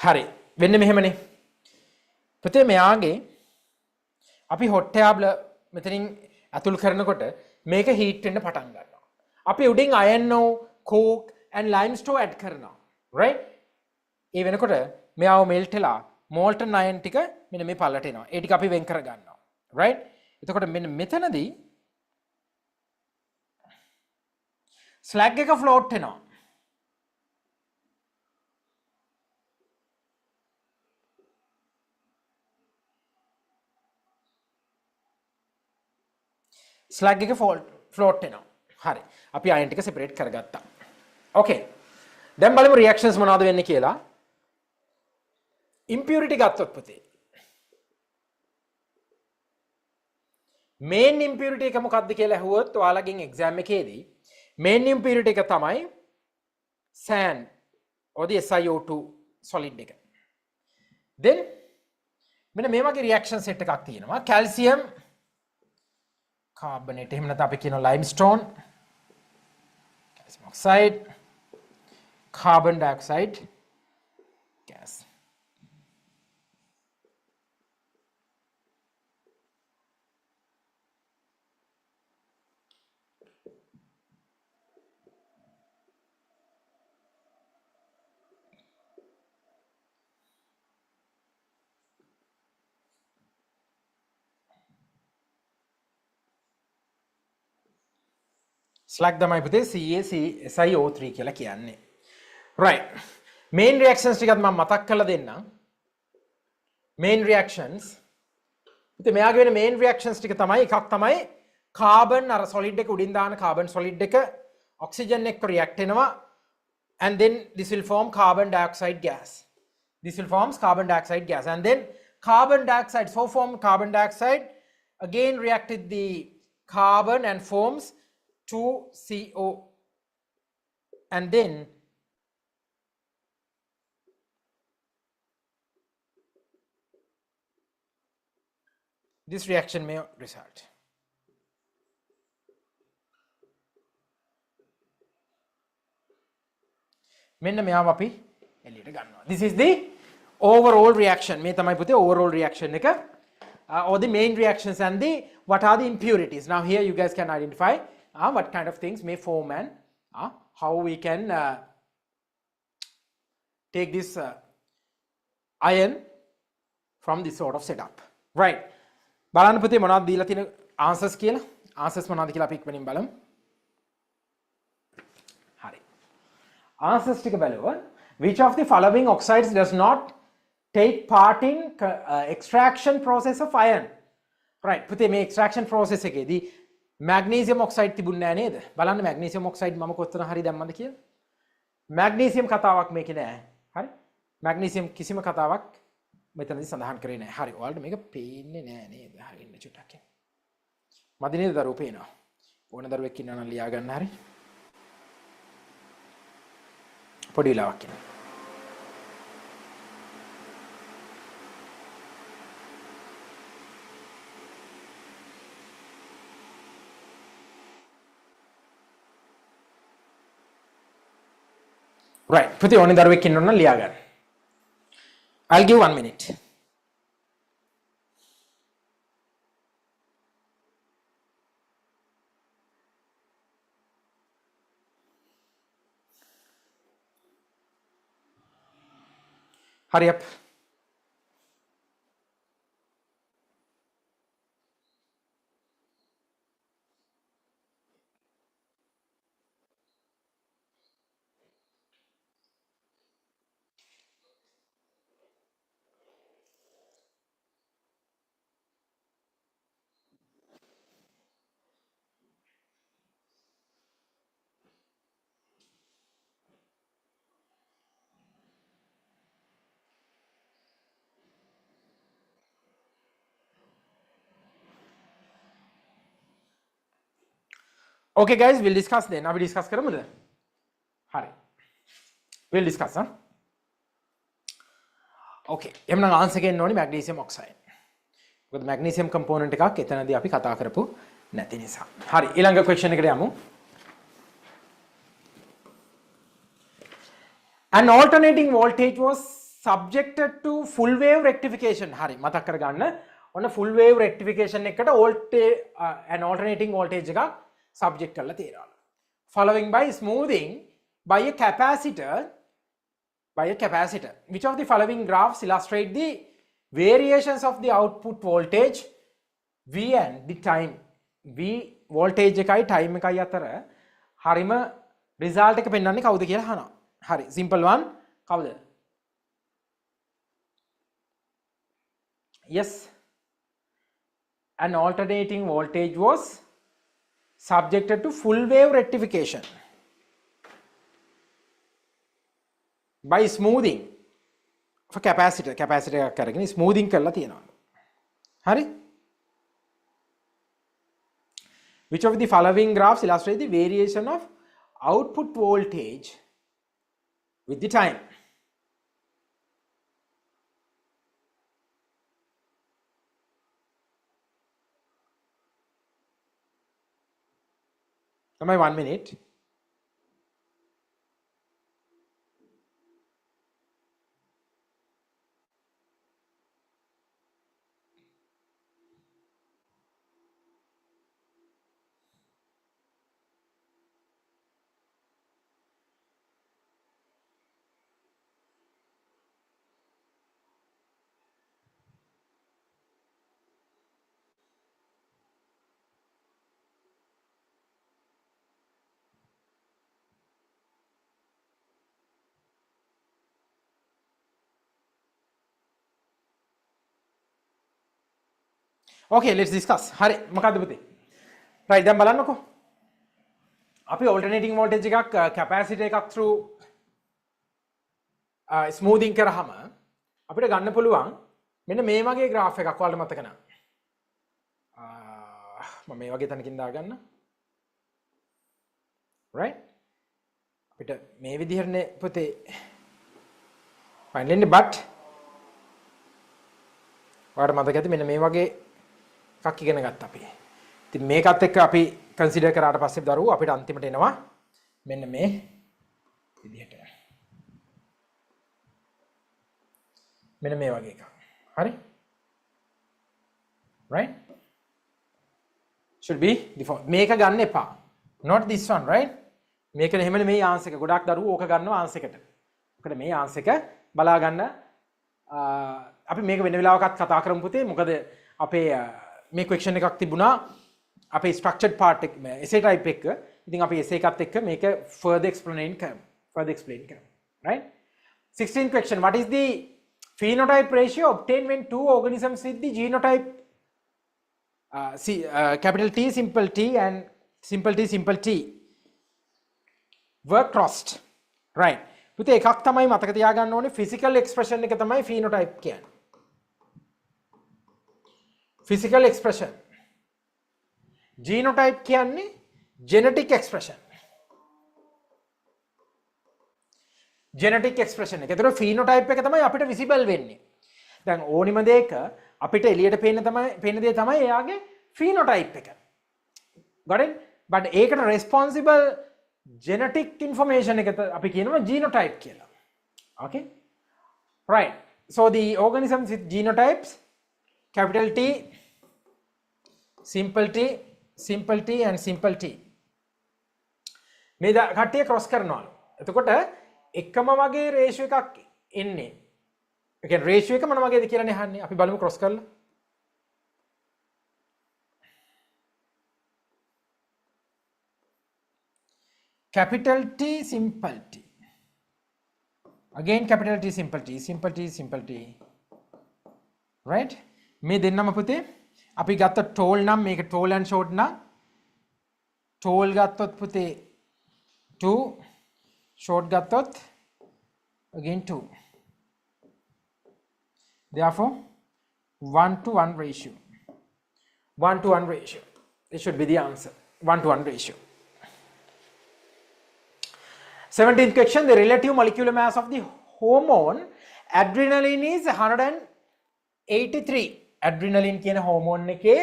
හරි. වෙන්නේ මෙහෙමනේ. පුතේ මෙයාගේ අපි hot air මෙතනින් ඇතුල් කරනකොට මේක heat වෙන්න පටන් ගන්නවා. අපි උඩින් iron ore, coke and limestone add කරනවා. right? ඒ වෙනකොට මෙයාව melt වෙලා molten iron ටික මෙන්න මේ පල්ලට එනවා. ඒ ටික අපි වෙන් කර ගන්නවා. right? එතකොට මෙන්න මෙතනදී slag එක float වෙනවා. slag එක float වෙනවා. හරි. අපි ion ටික separate කරගත්තා. Okay. දැන් බලමු reactions මොනවද වෙන්නේ කියලා. impurity ගත්තොත් පුතේ. main impurity එක මොකක්ද කියලා ඇහුවොත් ඔයාලගෙන් exam එකේදී main impurity එක තමයි sand or the SiO2 solid එක. Then මෙන්න මේ වගේ reaction set එකක් තියෙනවා. calcium carbonate එහෙම නැත්නම් අපි කියනවා limestone, calcium oxide, carbon dioxide gas. slag තමයි පුතේ CaCSiO3 කියලා කියන්නේ. Right. Main reactions ටිකත් මම මතක් කරලා දෙන්නම්. Main reactions. පුතේ මෙයාගේ වෙන main reactions ටික තමයි එකක් තමයි carbon අර solid එක උඩින් දාන carbon solid එක oxygen එක්ක react වෙනවා and then this will form carbon dioxide gas. This will form carbon dioxide gas and then carbon dioxide form carbon dioxide again react with the carbon and forms 2CO and then this reaction may result. මෙන්න මෙයාව අපි එළියට ගන්නවා. This is the overall reaction. මේ තමයි පුතේ overall reaction එක or the main reactions and the what are the impurities. Now here you guys can identify what kind of things may form and how we can take this iron from this sort of setup. Right. බලන්න පුතේ මොනවද දීලා තියෙන answers කියලා. answers මොනවද කියලා අපි ඉක්මනින් බලමු. හරි. answers ටික බලුවා. which of the following oxides does not take part in extraction process of iron? Right. පුතේ මේ extraction process එකේදී magnesium oxide තිබුණේ නැහැ නේද? බලන්න magnesium oxide මම කොතන හරි දැම්මද කියලා. magnesium කතාවක් මේකේ නැහැ. හරි? magnesium කිසිම කතාවක් මෙතනදී සඳහන් කරේ නැහැ. හරි. ඔයාලට මේක පේන්නේ නැහැ නේද? හරි ඉන්න චුට්ටක්. මදි නේද දරුවෝ පේනවා. ඕන දරුවෙක් ඉන්නවා නම් ලියා ගන්න හරි. පොඩි වෙලාවක් ඉන්න. Right. පුතේ ඕනේ දරුවෙක් ඉන්නවා නම් ලියා ගන්න. I'll give 1 minute. Hurry up. Okay guys, we'll discuss then. Now we discuss කරමුද? හරි. We'll discuss, huh? Okay. එහෙනම් answer එකෙන් ඕනේ magnesium oxide. මොකද magnesium component එකක් එතනදී අපි කතා කරපු නැති නිසා. හරි. ඊළඟ question එකට යමු. An alternating voltage was subjected to full wave rectification. හරි. මතක් කරගන්න. ඔන්න full wave rectification එකට an alternating voltage එකක් subject කරලා තියෙනවා. Following by smoothing by a capacitor. Which of the following graphs illustrate the variations of the output voltage V and the time? V voltage එකයි time එකයි අතර හරිම result එක පෙන්වන්නේ කවුද කියලා අහනවා. හරි. simple one. කවුද? Yes. An alternating voltage was subjected to full wave rectification by smoothing for capacitor එකක් අරගෙන smoothing කරලා තියෙනවා. හරි? Which of the following graphs illustrate the variation of output voltage with the time? Am I 1 minute? Okay, let's discuss. හරි මොකද්ද පුතේ? right දැන් බලන්නකෝ. අපි alternating voltage එකක් capacitor එකක් through smoothing කරාම අපිට ගන්න පුළුවන් මෙන්න මේ වගේ graph එකක් ඔයාලට මතක නම්. මම මේ වගේ තැනකින් දාගන්න. right? අපිට මේ විදිහටනේ පුතේ finally but ඔයාලට මතක ඇති මෙන්න මේ වගේ එකක් ඉගෙන ගත්තා අපි. ඉතින් මේකත් එක්ක අපි කන්සිඩර් කරාට පස්සේ දරුවෝ අපිට අන්තිමට එනවා මෙන්න මේ විදිහට. මෙන්න මේ වගේ එකක්. හරි? right? should be default. මේක ගන්න එපා. not this one, right? මේක නෙමෙයි මේ ආන්සර් එක. ගොඩක් දරුවෝ ඕක ගන්නවා ආන්සර් එකට. මොකද මේ ආන්සර් එක බලා ගන්න අපි මේක වෙන වෙලාවකත් කතා කරමු පුතේ. මොකද අපේ මේ question එකක් තිබුණා අපේ structured part එක essay type එක. ඉතින් අපි essay එකත් එක්ක මේක further explain කරමු. right? 16th question, what is the phenotype ratio obtained when two organisms with the genotype capital T simple t and simple t were crossed? right? පුතේ එකක් තමයි මතක තියාගන්න ඕනේ physical expression එක තමයි phenotype කියන්නේ. physical expression. genotype කියන්නේ genetic expression. genetic expression එක. ඒතර phenotype එක තමයි අපිට visible වෙන්නේ. දැන් ඕනිම දෙයක අපිට එළියට පේන දේ තමයි එයාගේ phenotype එක. got it? but ඒකට responsible genetic information එක අපි කියනවා genotype කියලා. okay? right. so the organisms with genotypes capital T, simple t and simple t. මේ කට්ටිය ක්‍රොස් කරනවලු. එතකොට එකම වගේ රේෂියෝ එකක් එන්නේ. ඒ කියන්නේ රේෂියෝ එක මොන වගේද කියලානේ අහන්නේ. අපි බලමු ක්‍රොස් කරලා. capital T simple t. again capital T simple t. right? මේ දෙන්නම පුතේ අපි ගත්ත tall නම් මේක tall and short නම් tall ගත්තොත් පුතේ 2 short ගත්තොත් again 2. therefore 1-to-1 ratio. 1-to-1 ratio. This should be the answer. 1-to-1 ratio. 17th question, the relative molecular mass of the hormone adrenaline is 183. Adrenaline කියන hormone එකේ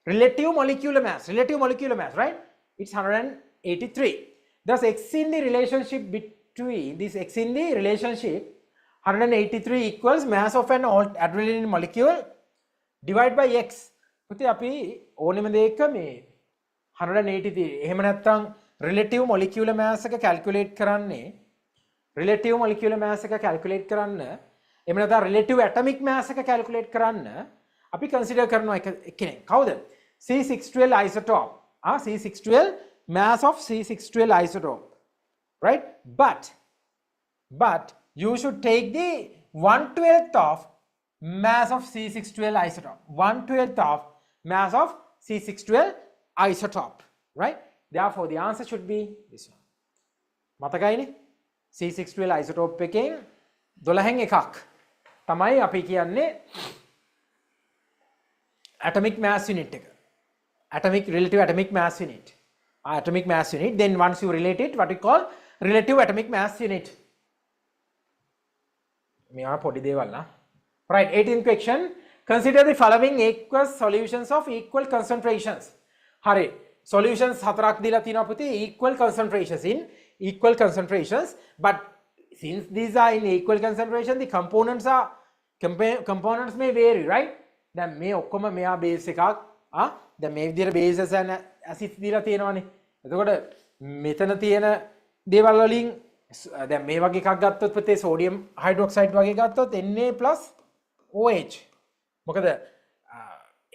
relative molecular mass, right? It's 183. Thus x in the relationship between this x in the relationship 183 equals mass of an adrenaline molecule divided by x. පුතේ අපි ඕනෙම දෙයක මේ 183 එහෙම නැත්නම් relative molecular mass එක calculate කරන්නේ relative molecular mass එක calculate කරන්න එහෙම නැත්නම් relative atomic mass එක calculate කරන්න අපි consider කරනවා කෙනෙක් කවුද C612 isotope C612 mass of C612 isotope, right? But you should take the 1/12 of mass of C612 isotope. 1/12 of mass of C612 isotope. right? Therefore the answer should be this one. මතකයිනේ C612 isotope එකෙන් 12න් එකක් තමයි අපි කියන්නේ atomic mass unit එක. Relative atomic mass unit. Atomic mass unit. Then once you relate it, what we call relative atomic mass unit. මෙයා පොඩි දේවල් නා. Right, 18th question. Consider the following aqueous solutions of equal concentrations. හරි. Solutions හතරක් දීලා තියෙනවා පුතේ equal concentrations in equal concentrations, but since these are in equal concentration, the components may vary, right? දැන් මේ ඔක්කොම මෙයා බේස් එකක් දැන් මේ විදිහට bases and acids දීලා තියෙනවානේ. එතකොට මෙතන තියෙන දේවල් වලින් දැන් මේ වගේ එකක් ගත්තොත් පුතේ sodium hydroxide වගේ ගත්තොත් Na+OH. මොකද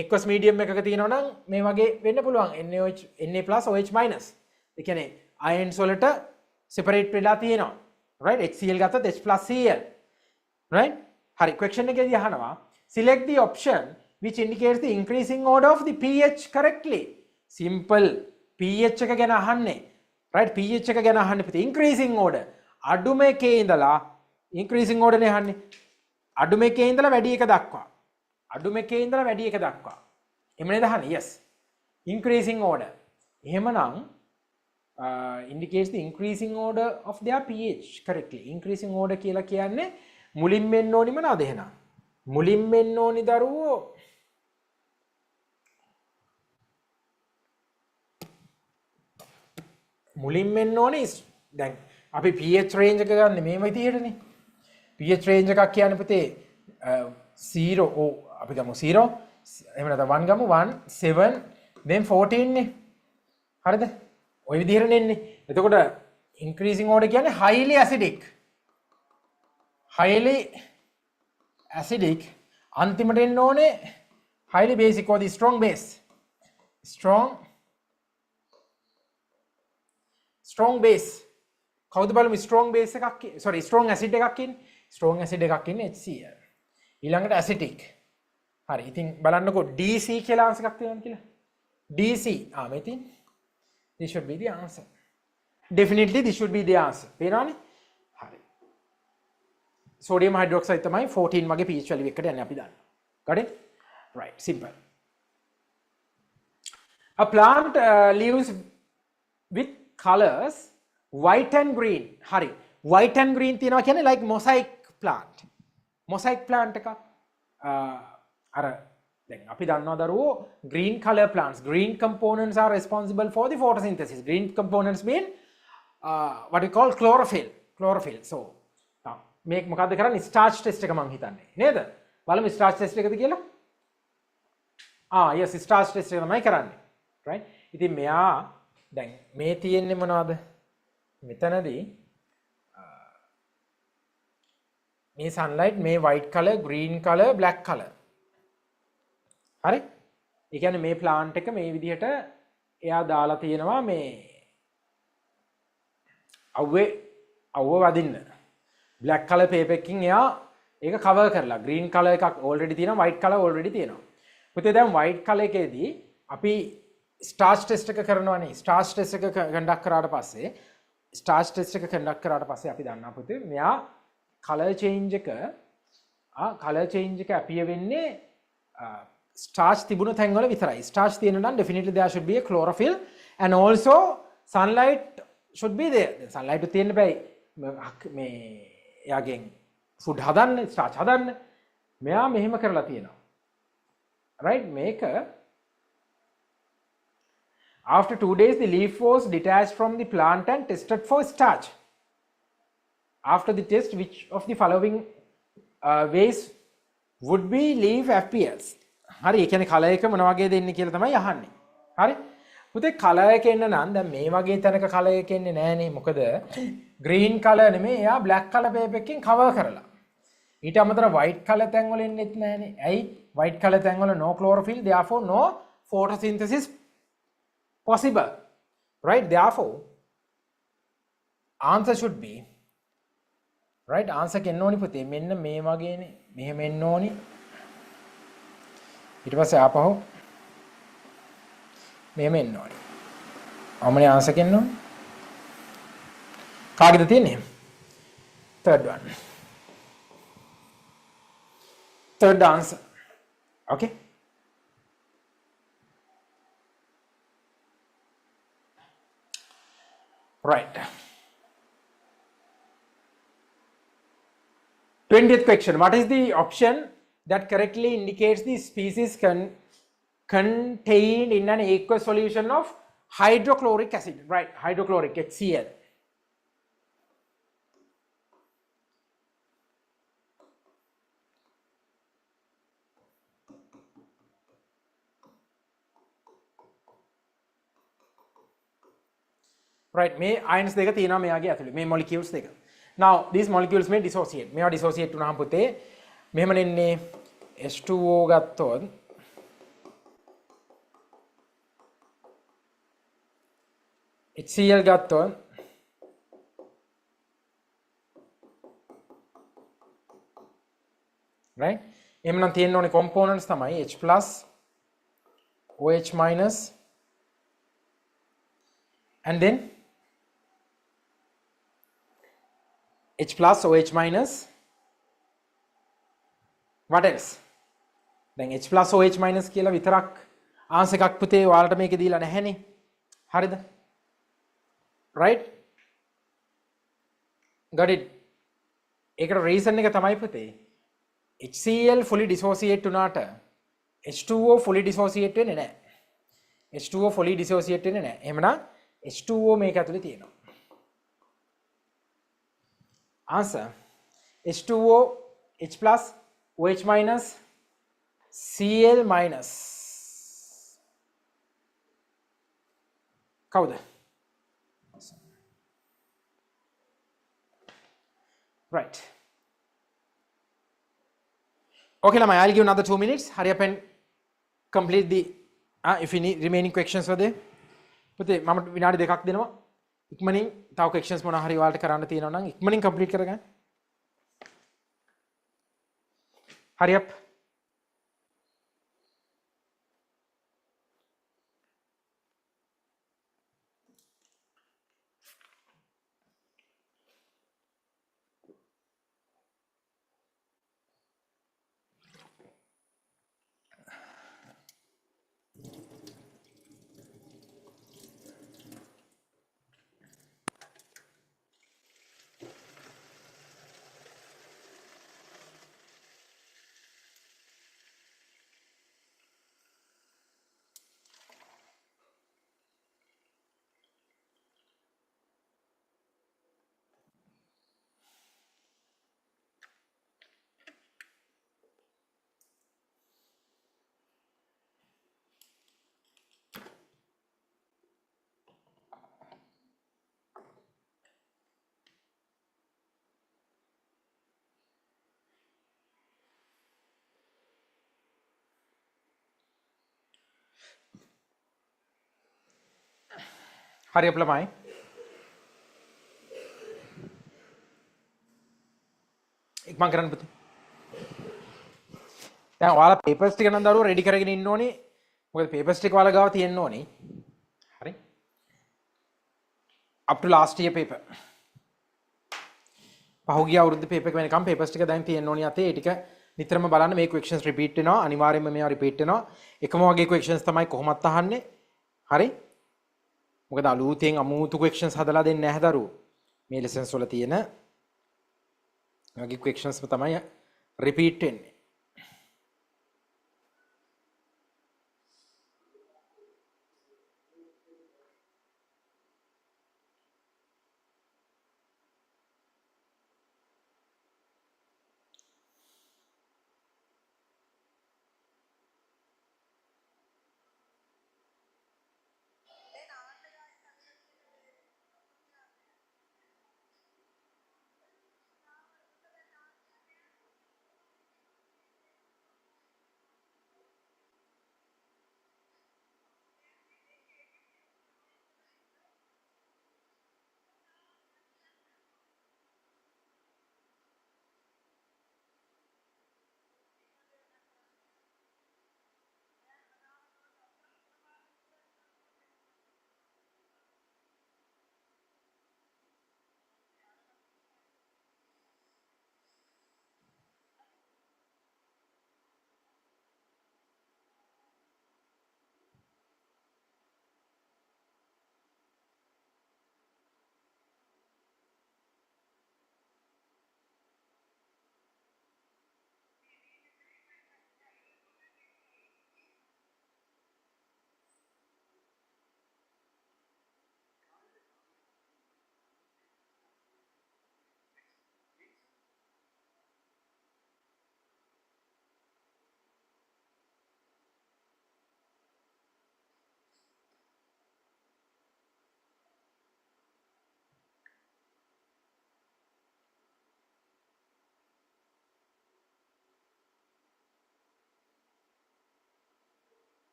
aqueous medium එකක තියෙනවා නම් මේ වගේ වෙන්න පුළුවන් Na+OH-. ඒ කියන්නේ ions වලට separate වෙලා තියෙනවා. Right? HCl ගත්තොත් H+Cl. Right? හරි. question එකේදී අහනවා select the option which indicates the increasing order of the pH correctly. Simple. pH එක ගැන අහන්නේ. Right? pH එක ගැන අහන්නේ පුතේ increasing order. අඩුම එකේ ඉඳලා increasing order නේ අහන්නේ. අඩුම එකේ ඉඳලා වැඩි එක දක්වා. අඩුම එකේ ඉඳලා වැඩි එක දක්වා. එහෙම නේද අහන්නේ? Yes. Increasing order. එහෙමනම් indicates the increasing order of their pH correctly. Increasing order කියලා කියන්නේ මුලින් වෙන්න ඕනි මොනවාද එහෙනම්? මුලින් වෙන්න ඕනි දරුවෝ මුලින් වෙන්න ඕනි දැන් අපි pH range එක ගන්න මේ විදිහටනේ. pH range එකක් කියන්නේ පුතේ 0 අපි ගමු 0 එහෙම නැත්නම් 1 ගමු 1 7 then 14 නේ. හරිද? ওই විදිහට එන්නේ. එතකොට increasing order කියන්නේ highly acidic. highly acidic අන්තිමට එන්න ඕනේ highly basic or the strong base. strong base. කවුද බලමු strong base එකක් strong acid එකක් ඉන්නේ. strong acid එකක් ඉන්නේ HCl. ඊළඟට acidic. හරි. ඉතින් බලන්නකෝ DC කියලා answer එකක් තියෙනවද කියලා. DC. මේ තියෙන්නේ. This should be the answer. Definitely this should be the answer. පේනවනේ? හරි. sodium hydroxide තමයි 14 වගේ pH value එකකට යන්නේ අපි දන්නවා. Got it? Right, simple. A plant leaves with colors white and green. හරි. white and green තියෙනවා කියන්නේ like mosaic plant. mosaic plant එකක් අර දැන් අපි දන්නවා දරුවෝ green color plants, green components are responsible for the photosynthesis. Green components mean what we call chlorophyll. So මේක මොකද්ද කරන්නේ? starch test එක මම හිතන්නේ නේද? බලමු starch test එකද කියලා. yes, starch test එක තමයි කරන්නේ. right? ඉතින් මෙයා දැන් මේ තියෙන්නේ මොනවද? මෙතනදී මේ sunlight මේ white color, green color, black color. හරි? ඒ කියන්නේ මේ plant එක මේ විදිහට එයා දාලා තියෙනවා මේ අවුව වදින්න. black color paper එකකින් එයා ඒක cover කරලා green color එකක් already තියෙනවා, white color already තියෙනවා. පුතේ දැන් white color එකේදී අපි starch test එක කරනවානේ. starch test එක conduct කරාට පස්සේ අපි දන්නවා පුතේ මෙයා color change එක appear වෙන්නේ starch තිබුණු තැන් වල විතරයි. starch තියෙන නම් definitely there should be a chlorophyll and also sunlight should be there. sunlight තියෙන්න බෑ මේ එයාගෙන් food හදන්න, starch හදන්න. මෙයා මෙහෙම කරලා තියෙනවා. right? මේක after 2 days the leaf was detached from the plant and tested for starch. After the test, which of the following ways would be leaf appears? හරි. ඒ කියන්නේ color එක මොන වගේද එන්නේ කියලා තමයි අහන්නේ. හරි. පුතේ color එක එන්න නම් දැන් මේ වගේ තැනක color එක එන්නේ නෑනේ. මොකද green color නෙමෙයි එයා black color paper එකකින් cover කරලා. ඊට අමතරව white color තැන් වල එන්නේත් නෑනේ. ඇයි? white color තැන් වල no chlorophyll, therefore no photosynthesis possible. Right? Therefore answer should be right. answer එක එන්න ඕනි පුතේ මෙන්න මේ වගේනේ. මෙහෙම එන්න ඕනි. ඊට පස්සේ ආපහු මෙහෙම එන්න ඕනි. how many answer කියන්න ඕනේ? කාගෙද තියෙන්නේ? Third one. Third answer. Okay. Right. 20th question. What is the option that correctly indicates the species contained in an aqueous solution of hydrochloric acid? Right, hydrochloric, HCl. Right, මේ ions දෙක තියෙනවා මෙයාගේ ඇතුලේ. මේ molecules දෙක. Now these molecules may dissociate. මේවා dissociate වුණාම පුතේ මෙහෙම නෙන්නේ H2O ගත්තොත් HCl ගත්තොත් right? එහෙමනම් තියෙන්න ඕනේ components තමයි H+, OH-, and then H+, OH-, what else? දැන් H+, OH- කියලා විතරක් ආන්සර් එකක් පුතේ ඔයාලට මේකේ දීලා නැහැනේ. හරිද? right? got it? ඒකට reason එක තමයි පුතේ HCl fully dissociate වුණාට H2O fully dissociate වෙන්නේ නැහැ. H2O fully dissociate වෙන්නේ නැහැ. එහෙමනම් H2O මේක ඇතුලේ තියෙනවා. answer H2O, H+, OH-, Cl-. කවුද? right. Okay lamai, I'll give another 2 minutes. Hurry up and complete the if you need remaining questions for there. පුතේ මම විනාඩි දෙකක් දෙනවා. ඉක්මනින් තව questions මොනවා හරි ඔයාලට කරන්න තියෙනවා නම් ඉක්මනින් complete කරගන්න. Hurry up. Hurry up lamai. ඉක්මන් කරන්න පුතේ. දැන් ඔයාලා papers ටික නම් දරුවෝ ready කරගෙන ඉන්න ඕනේ. මොකද papers ටික ඔයාලා ගාව තියෙන්න ඕනේ. හරි? up to last year paper. පහුගිය අවුරුද්දේ paper එක වෙනකම් papers ටික දැන් තියෙන්න ඕනේ අතේ. ඒ ටික නිතරම බලන්න මේ questions repeat වෙනවා. අනිවාර්යයෙන්ම මේවා repeat වෙනවා. එකම වගේ questions තමයි කොහොමත් අහන්නේ. හරි? මොකද අලුතෙන් අමුතු questions හදලා දෙන්නේ නැහැ දරුවෝ. මේ lessons වල තියෙන වගේ questions තමයි repeat වෙන්නේ.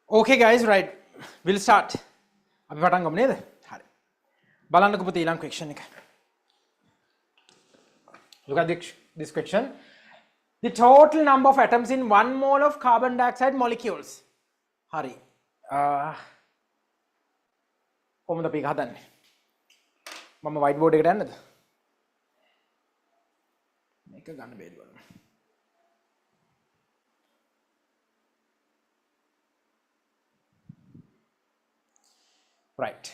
Okay guys, right. We'll start. අපි පටන් ගමු නේද? හරි. බලන්නකො පුතේ ඊළඟ question එක. Look at this question. The total number of atoms in 1 mole of carbon dioxide molecules. හරි. කොහොමද අපි ඒක හදන්නේ? මම white board එකට යන්නද? මේක ගන්න බැරි වුණා. Right.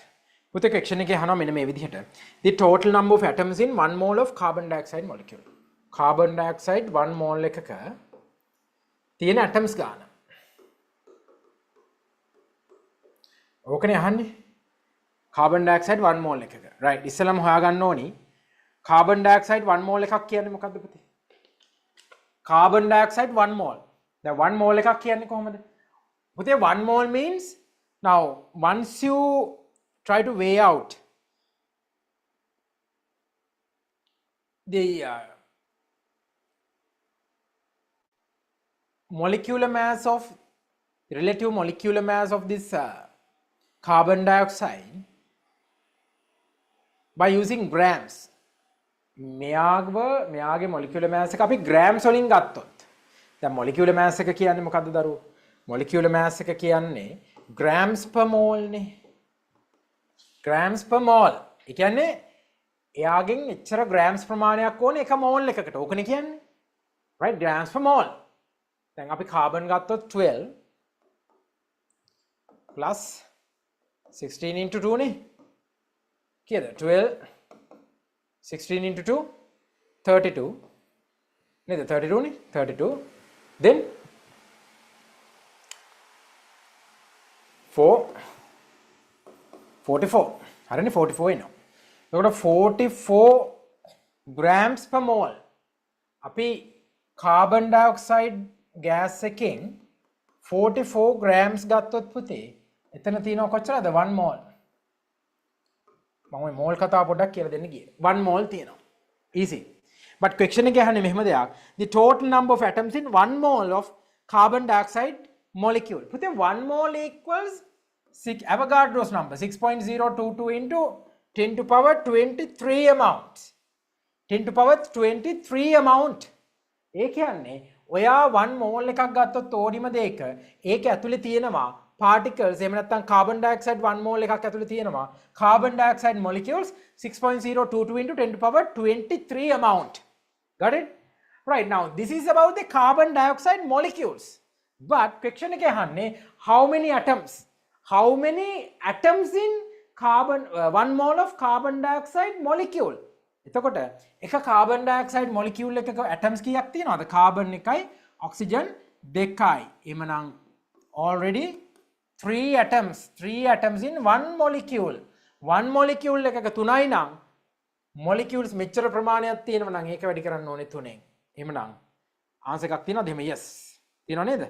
පුතේ question එකේ අහනවා මෙන්න මේ විදිහට. The total number of atoms in 1 mole of carbon dioxide molecule. Carbon dioxide 1 mole එකක තියෙන atoms ගාන. ඕකනේ අහන්නේ. Carbon dioxide 1 mole එකක. Right. ඉස්සෙල්ලාම හොයාගන්න ඕනි. Carbon dioxide 1 mole එකක් කියන්නේ මොකද්ද පුතේ? Carbon dioxide 1 mole. දැන් 1 mole එකක් කියන්නේ කොහොමද? පුතේ 1 mole means now once you try to weigh out the molecular mass of relative molecular mass of this carbon dioxide by using grams මෙයාගේ molecular mass එක අපි grams වලින් ගත්තොත් දැන් molecular mass එක කියන්නේ මොකද්ද දරුවෝ molecular mass එක කියන්නේ grams per mole නේ grams per mole ඒ කියන්නේ එයාගෙන් එච්චර grams ප්‍රමාණයක් ඕනේ එක mole එකකට ඕකනේ කියන්නේ right grams per mole දැන් අපි carbon ගත්තොත් 12 plus 16 into 2 නේ කීයද 12 16 into 2 32 නේද 32 නේ 32 then 44 හරිනේ 44 එනවා එතකොට 44 grams per mole අපි carbon dioxide gas එකෙන් 44 grams ගත්තොත් පුතේ එතන තියෙනවා කොච්චරද 1 mole මම mole කතාව පොඩ්ඩක් කියලා දෙන්න ගියේ 1 mole තියෙනවා easy but question එක අහන්නේ මෙහෙම දෙයක් the total number of atoms in 1 mole of carbon dioxide molecule පුතේ 1 mole equals Avogadro's number 6.022 into 10 to power 23 amount 10 to power 23 amount ඒ කියන්නේ ඔයා 1 mole එකක් ගත්තොත් ඕනිම දෙයක ඒක ඇතුලේ තියෙනවා particles එහෙම නැත්නම් carbon dioxide 1 mole එකක් ඇතුලේ තියෙනවා carbon dioxide molecules 6.022 into 10 to power 23 amount got it right now this is about the carbon dioxide molecules but question එක අහන්නේ how many atoms in carbon 1 mole of carbon dioxide molecule එතකොට එක carbon dioxide molecule එකක atoms කීයක් තියෙනවද carbon එකයි oxygen දෙකයි එමනම් already 3 atoms in 1 molecule 1 molecule එකක 3යි නම් molecules මෙච්චර ප්‍රමාණයක් තියෙනවා නම් ඒක වැඩි කරන්න ඕනේ 3ෙන් එමනම් answer එකක් තියෙනවද එහෙම yes තියෙනව නේද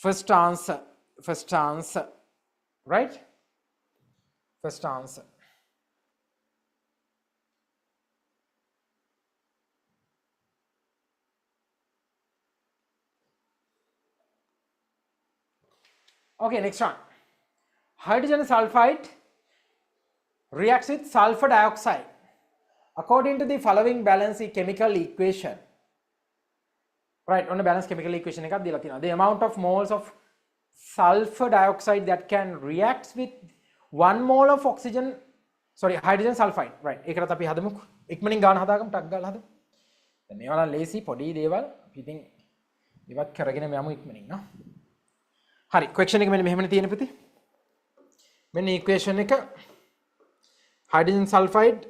first answer right first answer okay next one hydrogen sulfide reacts with sulfur dioxide according to the following balanced chemical equation right on the balanced chemical equation එකක් දීලා තියෙනවා the amount of moles of sulfur dioxide that can react with 1 mole of oxygen hydrogen sulfide right ඒකට අපි හදමුකෝ ඉක්මනින් ගාන හදාගමු ටක් ගාලා හදමු දැන් මේවා නම් ලේසි පොඩි දේවල් අපි ඉතින් ඉවත් කරගෙන යමු ඉක්මනින් නා හරි question එක මෙන්න මෙහෙමනේ තියෙන පුතේ මෙන්න equation එක hydrogen sulfide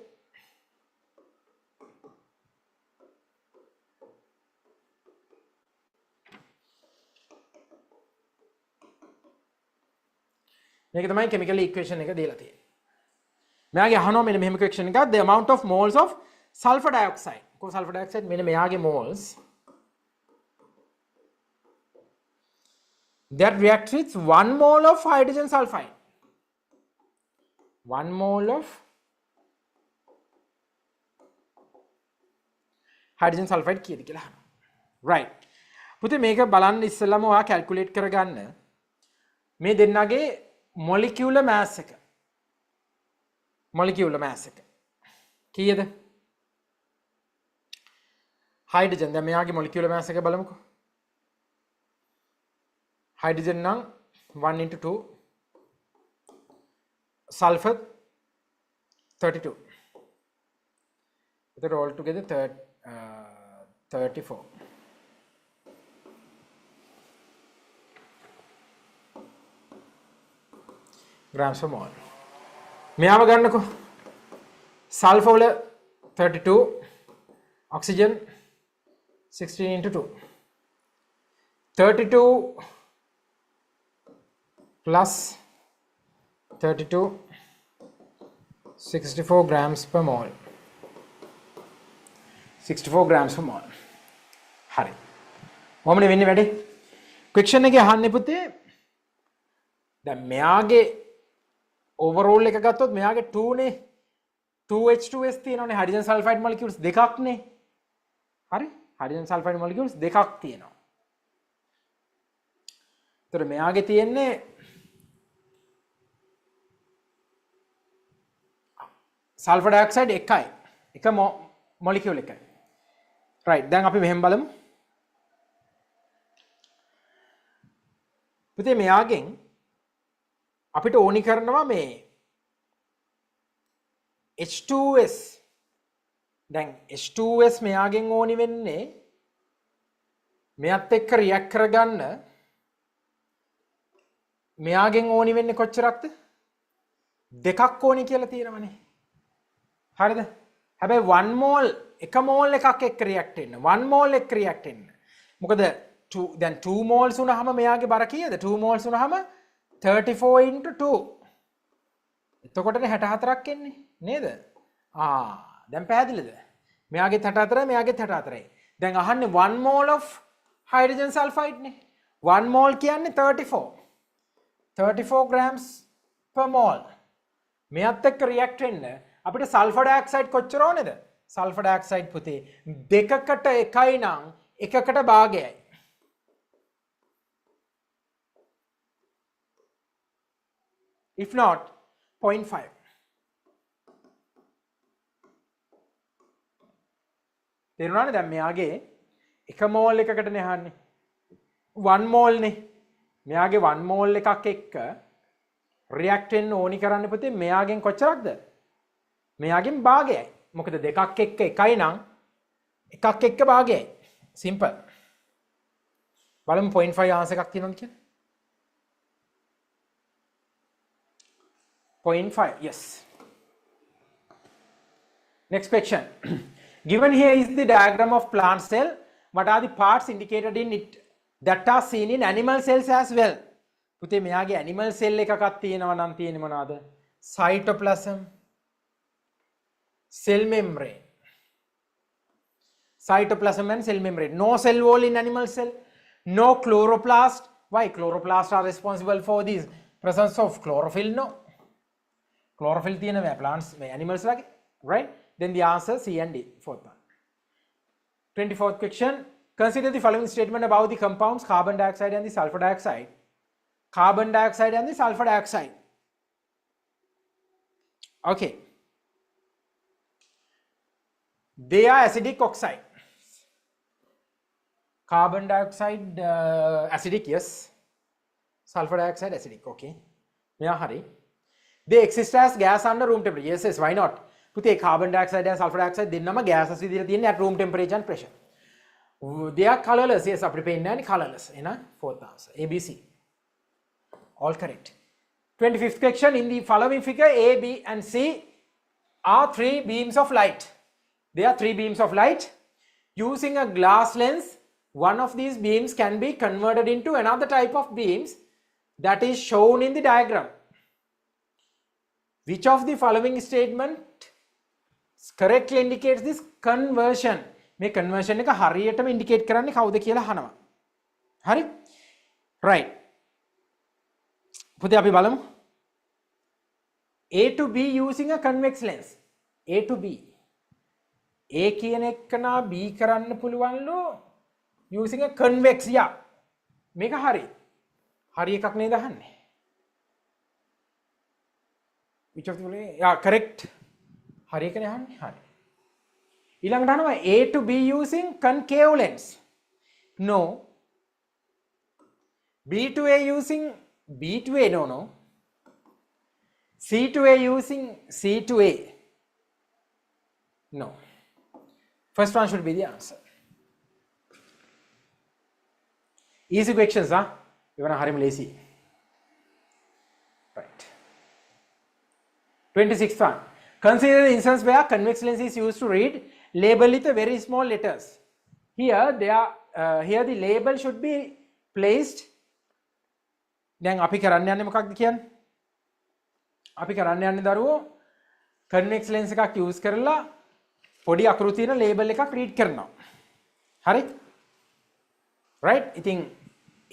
මේක තමයි chemical equation එක දීලා තියෙන්නේ. මෙයාගේ අහනවා මෙන්න මෙහෙම equation එකක් the amount of moles of sulfur dioxide. කොහොම sulfur dioxide මෙන්න මෙයාගේ moles that reacts with 1 mole of hydrogen sulfide. 1 mole of hydrogen sulfide කීයද කියලා අහනවා. right. පුතේ මේක බලන්න ඉස්සෙල්ලාම ඔයා calculate කරගන්න මේ දෙන්නගේ මොලිකියුලර් මාස් එක. මොලිකියුලර් මාස් එක. කීයද? හයිඩ්‍රජන්. දැන් මෙයාගේ මොලිකියුලර් මාස් එක බලමුකෝ. හයිඩ්‍රජන් නම් 1 into 2. Sulfur 32. They're all together 34 grams per mole. මෙයාව ගන්නකො. සල්ෆර් වල 32, oxygen 16 into 2. 32 plus 32, 64 grams per mole. 64 grams per mole. හරි. මොමනේ වෙන්නේ වැඩේ? ක්වෙස්චන් එකේ අහන්නේ පුතේ. දැන් මෙයාගේ ඕවර්ෝල් එක ගත්තොත් මෙයාගේ 2 නේ. 2H2S තියෙනවානේ. හයිඩ්‍රජන් සල්ෆයිඩ් මොලිකියුල්ස් දෙකක් නේ. හරි? හයිඩ්‍රජන් සල්ෆයිඩ් මොලිකියුල්ස් දෙකක් තියෙනවා. ඒතර මෙයාගේ තියෙන්නේ සල්ෆර් ඩයොක්සයිඩ් එකයි. එක මොලිකියුල් එකයි. රයිට්. දැන් අපි මෙහෙම බලමු. පුතේ මෙයාගෙන් අපිට ඕනි කරනවා මේ H2S. දැන් H2S මෙයාගෙන් ඕනි වෙන්නේ මෙයත් එක්ක රියැක්ට් කරගන්න මෙයාගෙන් ඕනි වෙන්නේ කොච්චරක්ද? දෙකක් ඕනි කියලා තියෙනවනේ. හරිද? හැබැයි 1 mol එක mol එකක් එක්ක රියැක්ට් වෙන්න. 1 mol එක්ක රියැක්ට් වෙන්න. මොකද දැන් 2 moles වුණාම මෙයාගේ බර කීයද? 2 moles වුණාම 34 into 2. එතකොටනේ 64ක් එන්නේ නේද? දැන් පැහැදිලිද? මෙයාගේ 64යි මෙයාගේ 64යි. දැන් අහන්නේ 1 mole of hydrogen sulfide නේ. 1 mole කියන්නේ 34. 34 grams per mole. මෙයත් එක්ක රියැක්ට් වෙන්න අපිට සල්ෆර් ඩයොක්සයිඩ් කොච්චර ඕනේද? සල්ෆර් ඩයොක්සයිඩ් පුතේ දෙකකට එකයි නම් එකකට භාගයයි. If not 0.5. තේරුණානේ? දැන් මෙයාගේ එක මෝල් එකකටනේ අහන්නේ. 1 මෝල් නේ. මෙයාගේ 1 මෝල් එකක් එක්ක රියැක්ට් වෙන්න ඕනි කරන්න පුතේ මෙයාගෙන් කොච්චරක්ද? මෙයාගෙන් භාගයයි. මොකද දෙකක් එක්ක එකයි නම් එකක් එක්ක භාගයයි. සිම්පල්. බලමු 0.5 ආන්සර් එකක් තියෙනවද කියලා. 0.5, yes. Next question. Given here is the diagram of plant cell. What are the parts indicated in it that are seen in animal cells as well? පුතේ මෙයාගේ animal cell එකක් තියෙනවා නම් තියෙන්නේ මොනවාද? Cytoplasm, cell membrane. Cytoplasm and cell membrane. No cell wall in animal cell. No chloroplast. Why? Chloroplasts are responsible for the presence of chlorophyll. No. Chlorophyll තියෙනවා plants animals lage, right? Then the answer C and D, fourth one. 24th question. Consider the following statement about the compounds carbon dioxide and the sulfur dioxide. Carbon dioxide and the sulfur dioxide. Okay. They are acidic oxide. Carbon dioxide acidic, yes. Sulfur dioxide acidic, okay. Yeah, hurry. They exist as gas under room temperature. Yes, yes, why not? Puthe carbon dioxide and sulfur dioxide dennama gases vidiyata thiyenne at room temperature and pressure. They are colorless. Yes, apdi penne and colorless. Ena fourth answer. A, B, C. All correct. 25th question. In the following figure, A, B and C are 3 beams of light. There are 3 beams of light. Using a glass lens, one of these beams can be converted into another type of beams that is shown in the diagram. Which of the following statement correctly indicates this conversion? මේ conversion එක හරියටම indicate කරන්නේ කවුද කියලා අහනවා. හරි? Right. පුතේ අපි බලමු. A to B using a convex lens. A to B. A කියන එකනා B කරන්න පුළුවන්ලු using a convex. Yeah. මේක හරි. හරි එකක් නේද අහන්නේ? which of the following? Yeah, correct. හරි එකනේ අහන්නේ. හරි. ඊළඟට අහනවා A to B using concave lens. No. B to A using B to A, no. C to A using C to A. No. First one should be the answer. Easy questions, huh? Even a harim lazy. Right. 26th one. Consider the instance where convex lens is used to read label with a very small letters. Here the label should be placed. දැන් අපි කරන්න යන්නේ මොකක්ද කියන්නේ? අපි කරන්න යන්නේ දරුවෝ convex lens එකක් use කරලා පොඩි අකුරු තියෙන label එකක් read කරනවා. හරි? right? ඉතින්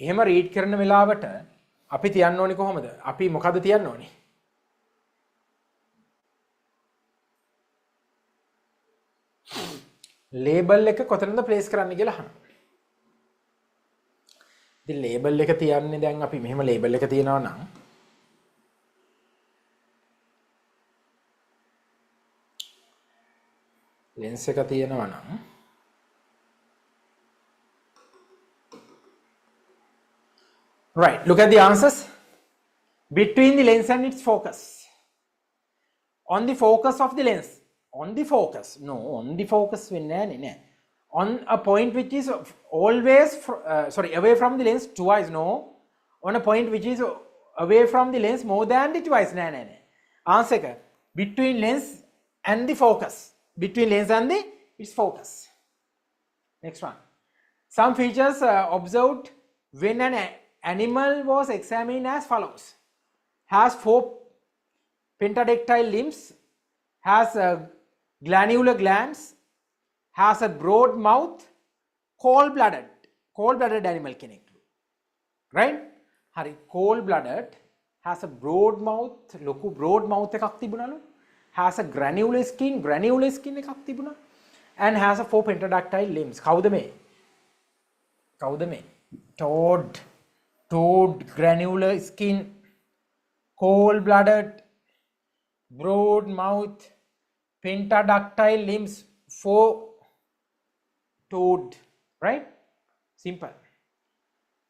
එහෙම read කරන වෙලාවට අපි තියන්න ඕනේ කොහොමද? අපි මොකද තියන්න ඕනේ? label එක කොතනද place කරන්න කියලා අහනවා. ඉතින් label එක තියන්නේ දැන් අපි මෙහෙම label එක තියනවා නම් lens එක තියනවා නම් right, look at the answers. Between the lens and its focus. On the focus of the lens. On the focus. No, on the focus. On a point which is always, away from the lens twice. No. On a point which is away from the lens more than the twice. No. Answer. Between lens and the focus. Between lens and its focus. Next one. Some features observed when an animal was examined as follows. Has 4 pentadactyl limbs, has granular glands, has a broad mouth, cold-blooded animal කෙනෙක්. Right? හරි, cold-blooded, has a broad mouth, ලොකු broad mouth එකක් තිබුණලු. Has a granular skin එකක් තිබුණා. And has a 4 pentadactyl limbs. කවුද මේ? Toad, granular skin, cold-blooded, broad mouth, pentadactyl limbs, 4 toad, right? Simple.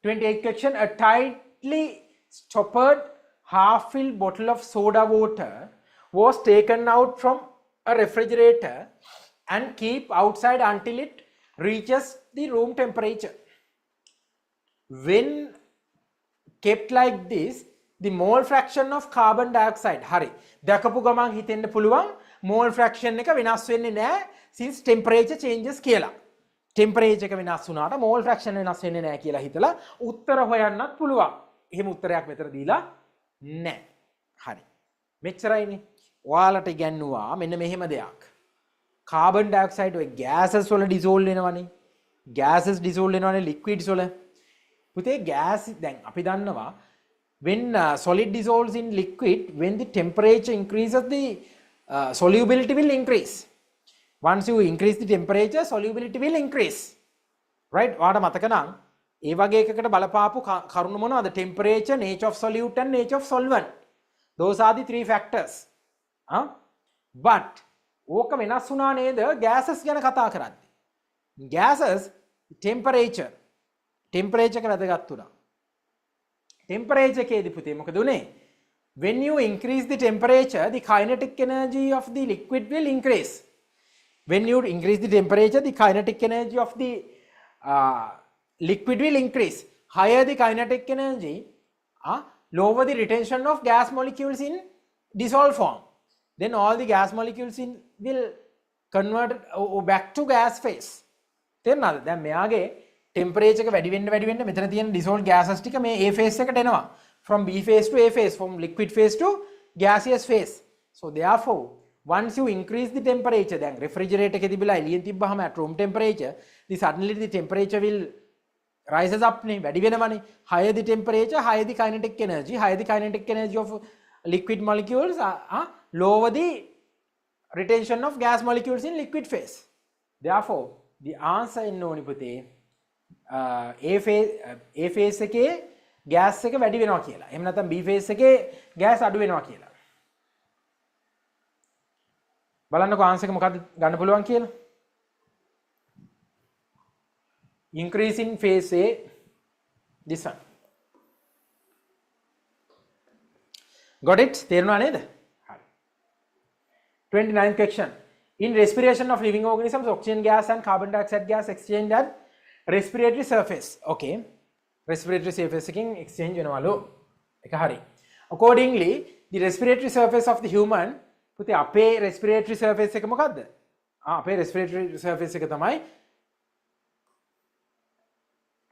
28th question. A tightly stoppered half-filled bottle of soda water was taken out from a refrigerator and keep outside until it reaches the room temperature. When kept like this, the mole fraction of carbon dioxide. හරි. දැකපු ගමන් හිතෙන්න පුළුවන් mole fraction එක වෙනස් වෙන්නේ නැහැ since temperature changes කියලා. temperature එක වෙනස් වුණාට mole fraction වෙනස් වෙන්නේ නැහැ කියලා හිතලා උත්තර හොයන්නත් පුළුවන්. එහෙම උත්තරයක් මෙතන දීලා නැහැ. හරි. මෙච්චරයිනේ. ඔයාලට ඉගැන්නුවා මෙන්න මෙහෙම දෙයක්. carbon dioxide ඔය gases වල dissolve වෙනවනේ. gases dissolve වෙනවනේ liquids වල. පුතේ gas දැන් අපි දන්නවා when solid dissolves in liquid, when the temperature increases, the solubility will increase. Once you increase the temperature, solubility will increase. Right? ඔයාලට මතක නම් ඒ වගේ එකකට බලපාපු කරුණු මොනවද? temperature, nature of solute and nature of solvent. Those are the 3 factors. But ඕක වෙනස් වුණා නේද gases ගැන කතා කරද්දී. gases temperature එක වැදගත් වුණා. temperature එකේදී පුතේ මොකද උනේ? when you increase the temperature, the kinetic energy of the liquid will increase. When you increase the temperature, the kinetic energy of the liquid will increase. Higher the kinetic energy, lower the retention of gas molecules in dissolved form. Then all the gas molecules will convert back to gas phase. තේරුණාද? දැන් මෙයාගේ temperature එක වැඩි වෙන්න මෙතන තියෙන dissolved gases ටික මේ A phase එකට එනවා. From B phase to A phase, from liquid phase to gaseous phase. So therefore, once you increase the temperature, then refrigerator එකේ තිබිලා එළියෙන් තිබ්බහම at room temperature, suddenly the temperature will rises up නේ, වැඩි වෙනවනේ. Higher the temperature, higher the kinetic energy. Higher the kinetic energy of liquid molecules, lower the retention of gas molecules in liquid phase. Therefore, the answer in ඕනි පුතේ A phase එකේ gas එක වැඩි වෙනවා කියලා. එහෙම නැත්නම් B phase එකේ gas අඩු වෙනවා කියලා. බලන්නකෝ ආන්සර් එක මොකක්ද ගන්න පුළුවන් කියලා. Increasing phase A, this one. Got it? තේරුණා නේද? හරි. 29th question. In respiration of living organisms, oxygen gas and carbon dioxide gas exchange at respiratory surface. Okay. Respiratory surface එකකින් exchange වෙනවලු. ඒක හරි. Accordingly, the respiratory surface of the human, පුතේ අපේ respiratory surface එක මොකද්ද? අපේ respiratory surface එක තමයි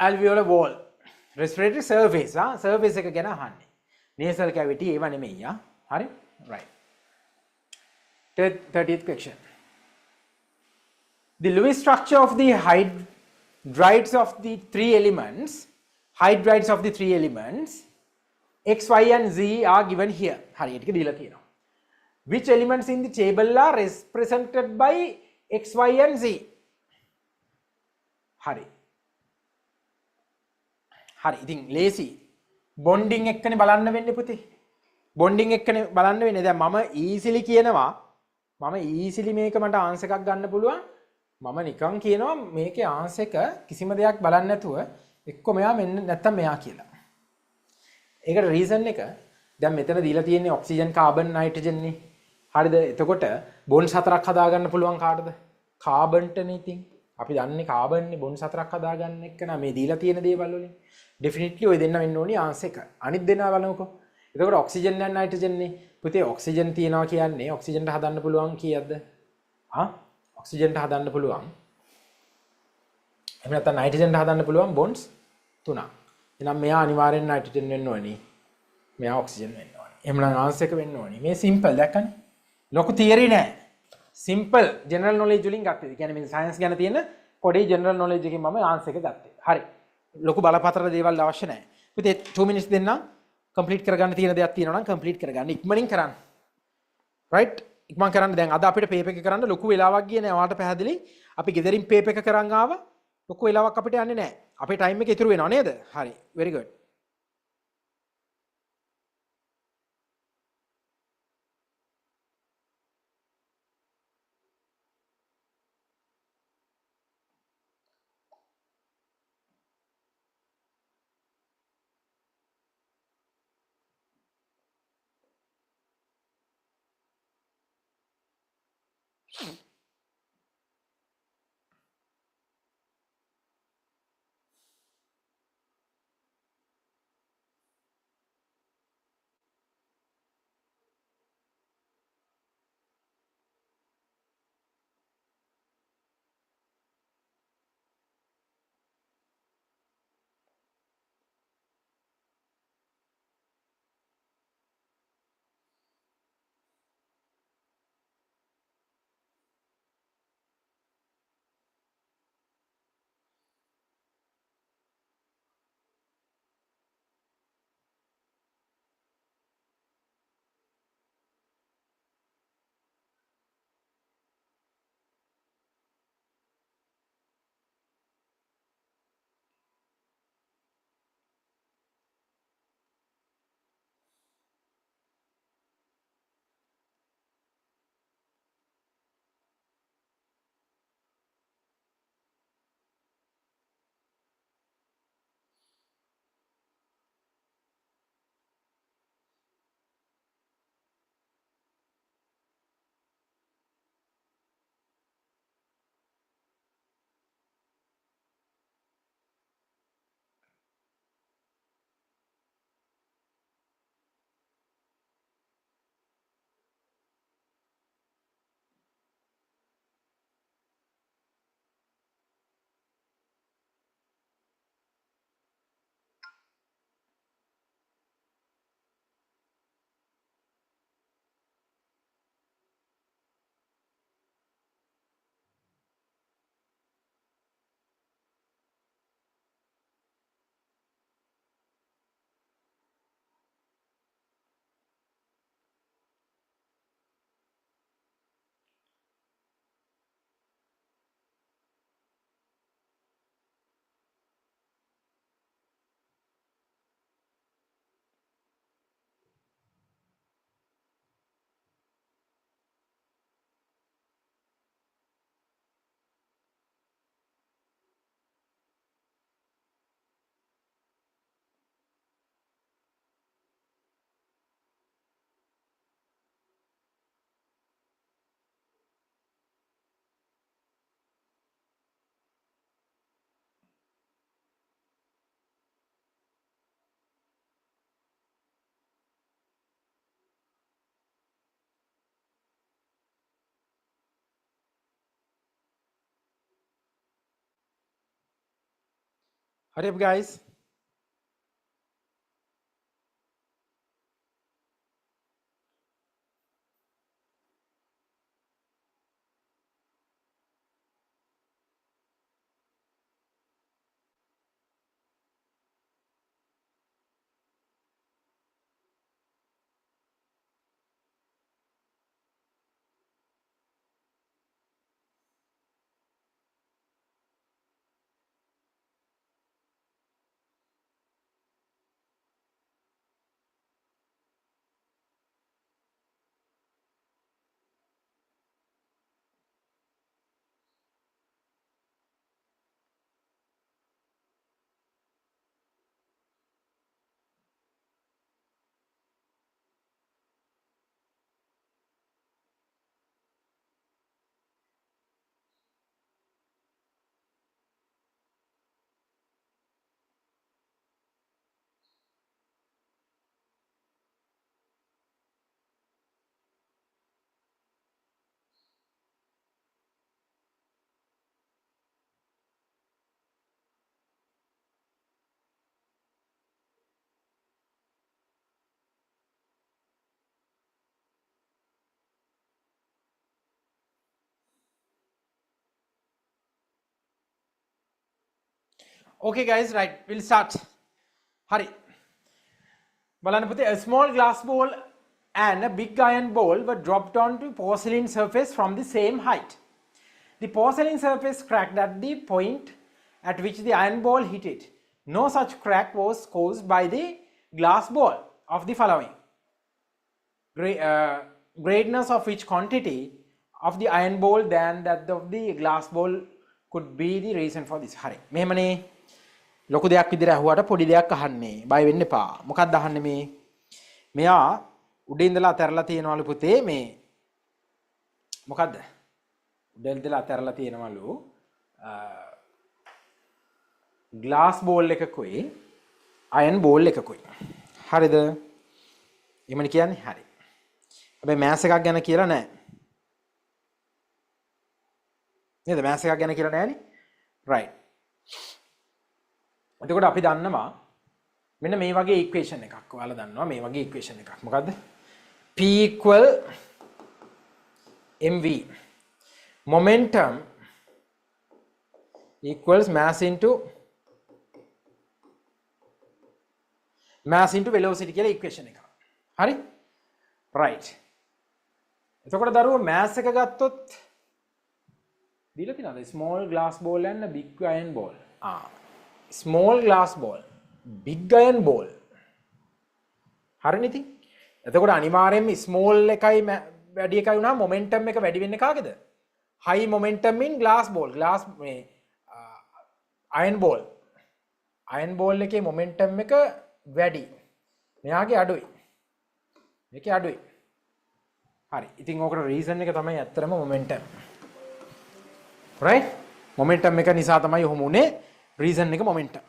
alveolar wall. Respiratory surface, surface එක ගැන අහන්නේ. Nasal cavity ඒව නෙමෙයි හරි? Right. 30th question. The Lewis structure of the hydrides of the three elements, X, Y and Z are given here. හරි ඒක දීලා තියෙනවා. Which elements in the table are represented by X, Y and Z? හරි. හරි ඉතින් ලේසි. බොන්ඩින් එක්කනේ බලන්න වෙන්නේ පුතේ. බොන්ඩින් එක්කනේ බලන්න වෙන්නේ. දැන් මම ඊසිලි කියනවා මම ඊසිලි මේක මට ආන්සර් එකක් ගන්න පුළුවන්. මම නිකන් කියනවා මේකේ ආන්සර් එක කිසිම දෙයක් බලන්නේ නැතුව එක්ක මෙයා මෙන්න නැත්තම් මෙයා කියලා. ඒකට රීසන් එක දැන් මෙතන දීලා තියෙන්නේ ඔක්සිජන් කාබන් නයිට්‍රජන් නේ. හරිද? එතකොට බොන්ඩ්ස් හතරක් හදාගන්න පුළුවන් කාටද? කාබන්ටනේ ඉතින්. අපි දන්නේ කාබන් නේ බොන්ඩ්ස් හතරක් හදාගන්න එක නා මේ දීලා තියෙන දේවල් වලින්. Definitely ඔය දෙන්න වෙන්න ඕනි ආන්සර් එක. අනිත් දෙන්නා බලමුකෝ. එතකොට ඔක්සිජන් and නයිට්‍රජන් නේ. පුතේ ඔක්සිජන් තියනවා කියන්නේ ඔක්සිජන්ට හදන්න පුළුවන් කීයක්ද? ඔක්සිජන්ට හදන්න පුළුවන්. එහෙම නැත්නම් නයිට්‍රජන්ට හදන්න පුළුවන් බොන්ඩ්ස් 3ක්. එහෙනම් මෙයා අනිවාර්යෙන් නයිට්‍රජන් වෙන්න ඕනි. මෙයා ඔක්සිජන් වෙන්න ඕනි. එහෙනම් ආන්සර් එක වෙන්න ඕනි. මේ සිම්පල් දැක්කනේ. ලොකු තියරි නෑ. සිම්පල් ජෙනරල් නොලෙජ් වලින් ගත්තේ. ඒ කියන්නේ මේ සයන්ස් ගැන තියෙන පොඩි ජෙනරල් නොලෙජ් එකකින් මම ආන්සර් එක ගත්තේ. හරි. ලොකු බලපත්‍ර දේවල් අවශ්‍ය නැහැ. පුතේ 2 minutes දෙන්න කම්ප්ලීට් කරගන්න තියෙන දේවල් තියෙනවා නම් කම්ප්ලීට් කරගන්න. ඉක්මනින් කරන්න. right? ඉක්මන් කරන්න. දැන් අද අපිට පේපර් එක කරන්න ලොකු වෙලාවක් ගියේ නෑ. ඔයාලට පැහැදිලි. අපි ගෙදරින් පේපර් එක කරන් ආවා. ලොකු වෙලාවක් අපිට යන්නේ නෑ. අපේ ටයිම් එක ඉතුරු වෙනවා නේද? හරි. very good. Hurry up, guys. Okay, guys, right. We'll start. Hurry. A small glass ball and a big iron ball were dropped onto porcelain surface from the same height. The porcelain surface cracked at the point at which the iron ball hit it. No such crack was caused by the glass ball of the following. Greatness of which quantity of the iron ball than that of the glass ball could be the reason for this. Hari. මෙහෙමනේ ලොකු දෙයක් විදිහට අහුවට පොඩි දෙයක් අහන්නේ. බය වෙන්න එපා. මොකක්ද අහන්නේ මේ? මෙයා උඩ ඉඳලා අතහැරලා තියෙනවලු පුතේ මේ මොකද්ද? උඩ ඉඳලා අතහැරලා තියෙනවලු glass ball එකකුයි iron ball එකකුයි. හරිද? එමනේ කියන්නේ හරි. හැබැයි මෑස් එකක් ගැන කියලා නැහැ. නේද? මෑස් එකක් ගැන කියලා නැහැනේ. right. එතකොට අපි දන්නවා මෙන්න මේ වගේ ඉක්වේෂන් එකක්. ඔයාලා දන්නවා මේ වගේ ඉක්වේෂන් එකක්. මොකද්ද? P equal mv. Momentum equals mass into velocity කියලා ඉක්වේෂන් එකක්. හරි? right. එතකොට දරුවෝ mass එක ගත්තොත් දීලා තියෙනවද? small glass ball and a big iron ball. small glass ball, big iron ball. හරිනේ ඉතින්. එතකොට අනිවාර්යයෙන්ම small එකයි වැඩි එකයි වුණා momentum එක වැඩි වෙන්නේ කාගේද? high momentum in glass ball. glass මේ iron ball. iron ball එකේ momentum එක වැඩි. මෙයාගේ අඩුයි. මේකේ අඩුයි. හරි. ඉතින් ඕකට reason එක තමයි ඇත්තටම momentum. right? momentum එක නිසා තමයි ඔහොම උනේ. reason එක momentum.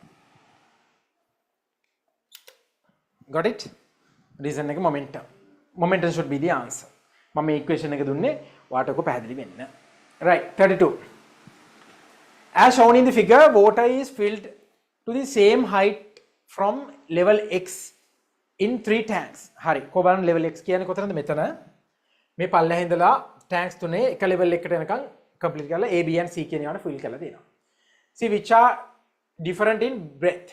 got it? reason එක momentum. momentum should be the answer. මම මේ equation එක දුන්නේ ඔයාට ඔක පැහැදිලි වෙන්න. right. 32. as shown in the figure, water is filled to the same height from level x in 3 tanks. හරි. කො බලන්න level x කියන්නේ කොතනද? මෙතන. මේ පල්ලෙහා ඉඳලා tanks තුනේ එක level එකකට එනකන් complete කරලා A, B and C කියන ඒවාට fill කරලා දෙනවා. see which are different in breadth.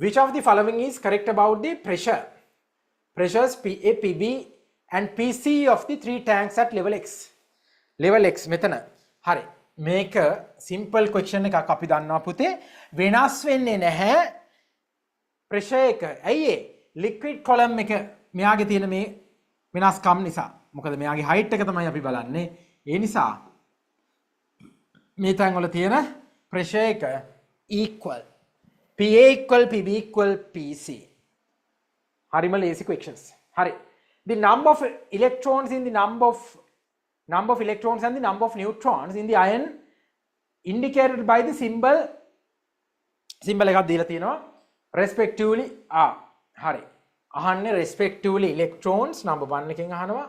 Which of the following is correct about the pressure? Pressures PA, PB and PC of the 3 tanks at level X. Level X මෙතන. හරි. මේක simple question එකක් අපි දන්නවා පුතේ. වෙනස් වෙන්නේ නැහැ pressure එක. ඇයි ඒ? liquid column එක මෙයාගේ තියෙන මේ වෙනස්කම් නිසා. මොකද මෙයාගේ height එක තමයි අපි බලන්නේ. ඒ නිසා මේ තැන් වල තියෙන pressure එක equal PA equal PB equal PC. හරිම lazy questions. හරි. The number of electrons in the number of electrons and the number of neutrons in the iron indicated by the symbol එකක් දීලා තියෙනවා respectively හරි. අහන්නේ respectively electrons number 1 එකෙන් අහනවා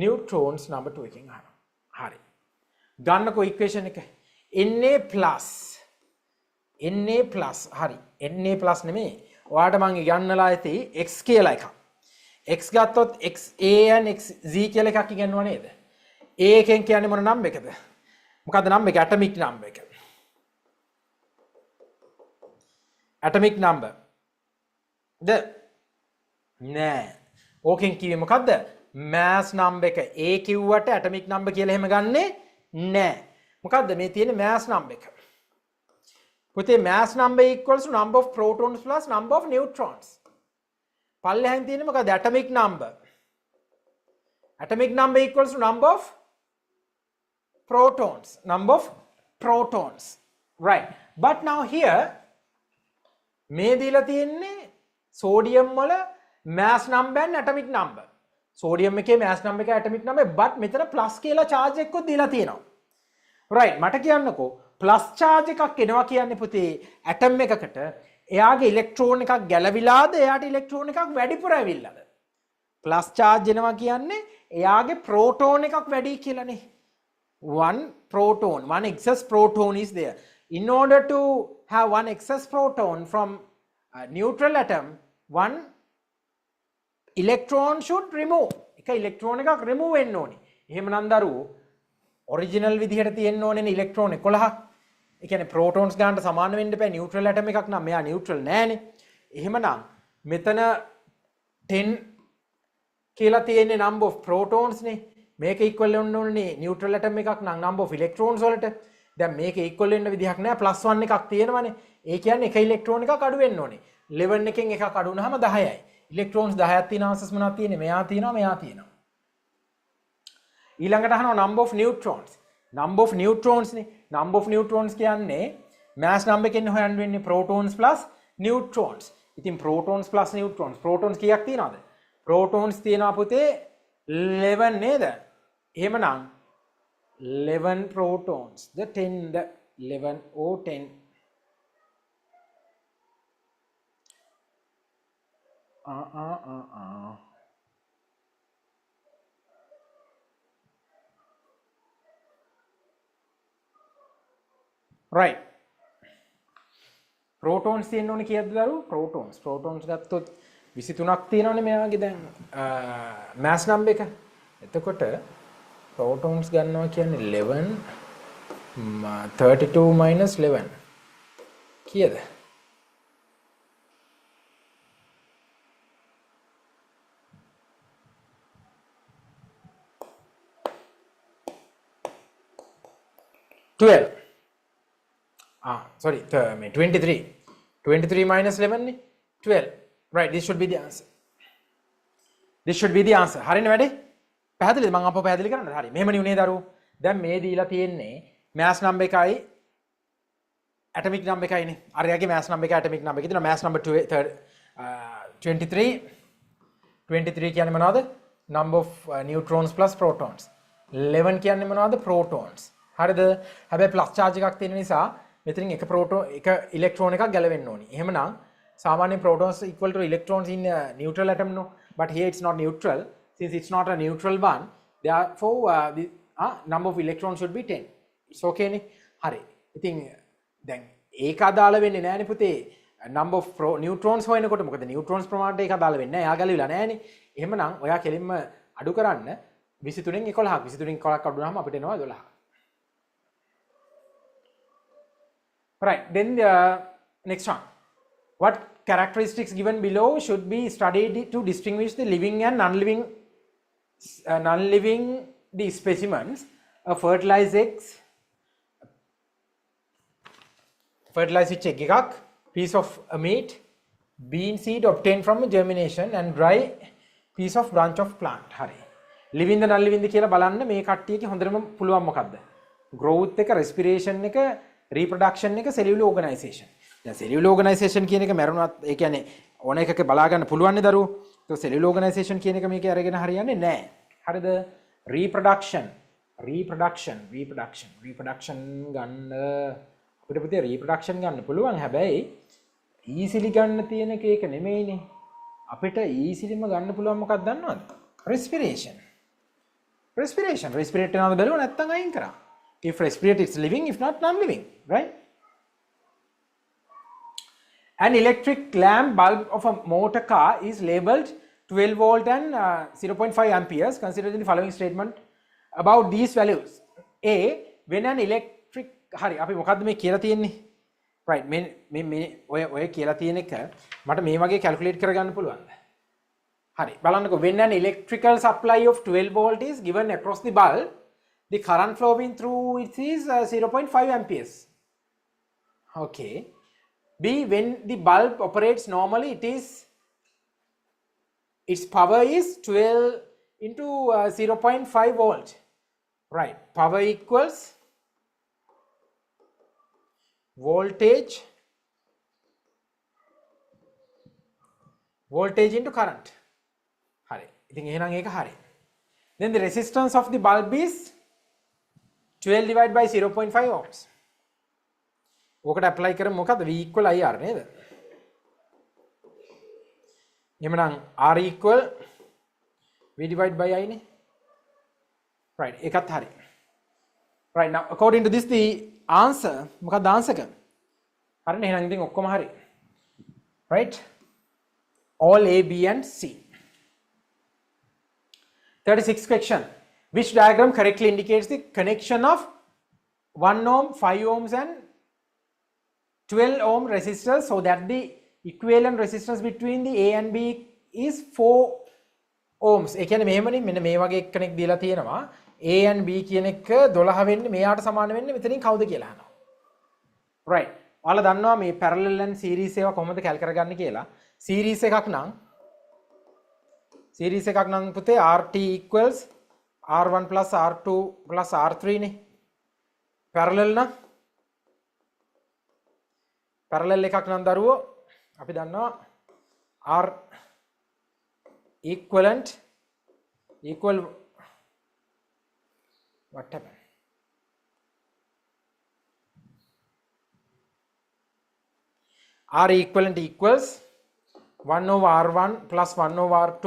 neutrons number 2 එකෙන් අහනවා. හරි. ගන්නකො equation එක Na plus Na plus හරි Na plus නෙමෙයි ඔයාලට මම ඉගන්නලා ඇති x කියලා එකක් x ගත්තොත් x a and x z කියලා එකක් ඉගෙනුවා නේද a එකෙන් කියන්නේ මොන නම්බර් එකද මොකද්ද නම්බර් එක ඇටොමික් නම්බර් එක ඇටොමික් නම්බර් ද නෑ ඕකෙන් කිව්වේ මොකද්ද mass number එක a කිව්වට ඇටොමික් නම්බර් කියලා එහෙම ගන්නෙ නෑ මොකද්ද මේ තියෙන්නේ mass number එක පුතේ mass number equals to number of protons plus number of neutrons. පල්ලෙහෙන් තියෙන්නේ මොකද atomic number. Atomic number equals to number of protons. Number of protons. Right. But now here මේ දීලා තියෙන්නේ sodium වල mass number and atomic number. sodium එකේ mass number එක atomic number but මෙතන plus කියලා charge එකකුත් දීලා තියෙනවා. Right. මට කියන්නකෝ plus charge එකක් එනවා කියන්නේ පුතේ atom එකකට එයාගේ electron එකක් ගැලවිලාද එයාට electron එකක් වැඩිපුර ඇවිල්ලාද plus charge එනවා කියන්නේ එයාගේ proton එකක් වැඩි කියලානේ one proton one excess proton is there in order to have one excess proton from a neutral atom one electron should remove එක electron එකක් remove වෙන්න ඕනේ එහෙමනම් දරුවෝ original විදිහට තියෙන්න ඕනේ electron 11ක් ඒ කියන්නේ protons ගන්නට සමාන වෙන්න බෑ neutral atom එකක් නම් මෙයා neutral නෑනේ එහෙමනම් මෙතන 10 කියලා තියෙන්නේ number of protons නේ මේක equal වෙන්න ඕනේ neutral atom එකක් නම් number of electrons වලට දැන් මේක equal වෙන්න විදිහක් නෑ plus 1 එකක් තියෙනවනේ ඒ කියන්නේ එක electron එකක් අඩු වෙන්න ඕනේ 11 එකෙන් එකක් අඩු වුනහම 10යි electrons 10ක් තියෙන answers මොනවද තියෙන්නේ මෙයා තියෙනවා ඊළඟට අහනවා number of neutrons නේ number of neutrons කියන්නේ mass number එකෙන් හොයන්න වෙන්නේ protons plus neutrons ඉතින් protons plus neutrons protons කීයක් තියෙනවද protons තියෙනවා පුතේ 11 නේද එහෙමනම් 11 protons the 10 the 11 or 10 right protons තියෙන්න ඕනේ කීයද දරුවෝ protons ගත්තොත් 23ක් තියෙනවනේ මෙයාගේ දැන් mass number එක එතකොට protons ගන්නවා කියන්නේ 11 32 minus 11 කීයද 12 sorry 23 minus 11 12 right this should be the answer හරිනේ වැඩේ පැහැදිලිද මම අපව පැහැදිලි කරන්නද හරි මෙහෙමනේ උනේ දරුවෝ දැන් මේ දීලා තියෙන්නේ mass number එකයි atomic number එකයිනේ අරයාගේ mass number එකයි atomic number එක තියෙනවා mass number 23 කියන්නේ මොනවද number of neutrons plus protons 11 කියන්නේ මොනවද protons හරිද හැබැයි plus charge එකක් තියෙන නිසා මෙතනින් එක proton එක electron එකක් ගැලවෙන්න ඕනි. එහෙමනම් සාමාන්‍ය protons equal to electrons in a neutral atom no but here it's not neutral since it's not a neutral one therefore the number of electrons should be 10 it's okay නේ හරි ඉතින් දැන් ඒක අදාළ වෙන්නේ නැහැනේ පුතේ number of neutrons හොයනකොට මොකද neutrons ප්‍රමාණයට ඒක අදාළ වෙන්නේ නැහැ එයා ගැලවිලා නැහැනේ එහෙමනම් ඔයා කෙලින්ම අඩු කරන්න 23න් 11ක් 23න් 11ක් අඩු වුණාම අපිට එනවා 12ක් right then the next one what characteristics given below should be studied to distinguish the living and non-living the specimens a fertilized eggs fertilized egg එකක් piece of a meat bean seed obtained from a germination and dry piece of branch of plant හරි living the non-living කියලා බලන්න මේ කට්ටියගේ හොඳටම පුළුවන් මොකද්ද growth එක respiration එක reproduction එක cellular organization දැන් cellular organization කියන එක මරුණත් ඒ කියන්නේ ඕන එකක බලා ගන්න පුළුවන් නේ දරුවෝ તો cellular organization කියන එක මේකේ අරගෙන හරියන්නේ නැහැ හරිද reproduction ගන්න අපිට පුතේ reproduction ගන්න පුළුවන් හැබැයි easily ගන්න තියෙන එක නෙමෙයිනේ අපිට easilyම ගන්න පුළුවන් මොකක්ද දන්නවද respiration respirate වෙනවද බලුවා නැත්නම් අයින් කරා if respirate it's living if not non living right An electric lamp bulb of a motor car is labeled 12 volt and 0.5 amperes. Consider the following statement about these values. A. When an electric hari අපි මොකද්ද මේ කියලා තියෙන්නේ? Right මේ ඔය කියලා තියෙන එක මට මේ වගේ calculate කරගන්න පුළුවන්ද? හරි බලන්නකෝ when an electrical supply of 12 volt is given across the bulb, the current flowing through it is 0.5 amperes. Okay. B. When the bulb operates normally, its power is 12 into 0.5 volt. Right. Power equals voltage into current. Hari. ඉතින් එහෙනම් ඒක හරි. Then the resistance of the bulb is 12 divided by 0.5 ohms. ඕකට apply කරමු මොකද්ද? V equal IR නේද? එහෙනම් R equal V divided by I නේ. Right. ඒකත් හරි. Right, now according to this the answer මොකක්ද answer එක? හරිනේ එහෙනම් ඉතින් ඔක්කොම හරි. Right? All A, B and C. 36th question. Which diagram correctly indicates the connection of 1 ohm, 5 ohms and 12 ohm resistors so that the equivalent resistance between the A and B is 4 ohms. ඒ කියන්නේ මෙහෙමනේ මෙන්න මේ වගේ එක්කෙනෙක් දීලා තියෙනවා. A and B කියන එක 12 වෙන්නේ මෙයාට සමාන වෙන්නේ මෙතනින් කවුද කියලා අහනවා. Right. ඔයාලා දන්නවා මේ parallel and series ඒවා කොහොමද කැල් කරගන්නේ කියලා. series එකක් නම් පුතේ RT equals R1 plus R2 plus R3 නේ. parallel නම් parallel එකක් නම් දරුවෝ අපි දන්නවා R equivalent equal what happened? R equivalent equals 1 over R1 plus 1 over R2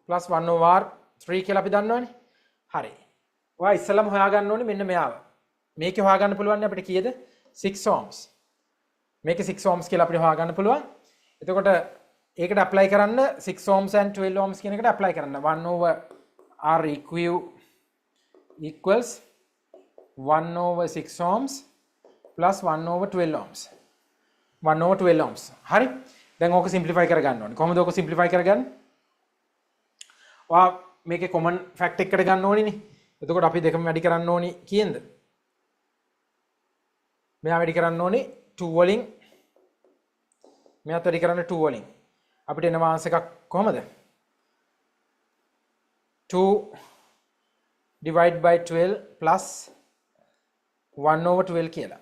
plus 1 over R3 කියලා අපි දන්නවනේ. හරි. ඔයා ඉස්සෙල්ලාම හොයාගන්න ඕනේ මෙන්න මෙයාව. මේකේ හොයාගන්න පුළුවන් අපිට කීයද? 6 ohms. මේකේ 6 ohms කියලා අපිට හොයාගන්න පුළුවන්. එතකොට ඒකට apply කරන්න 6 ohms and 12 ohms කියන එකට apply කරන්න. 1 over R equals 1 over 6 ohms plus 1 over 12 ohms. 1 over 12 ohms. හරි. දැන් ඕක simplify කරගන්න ඕනේ. කොහොමද ඕක simplify කරගන්නේ? ඔයා මේකේ common fact එකකට ගන්න ඕනේ නේ. එතකොට අපි දෙකම වැඩි කරන්න ඕනේ කීයද? මෙයා වැඩි කරන්න ඕනේ 2 වලින්. මෙයාත් වැඩි කරන්න 2 වලින්. අපිට එන මාස් එකක් කොහමද? 2 divide by 12 plus 1 over 12 කියලා.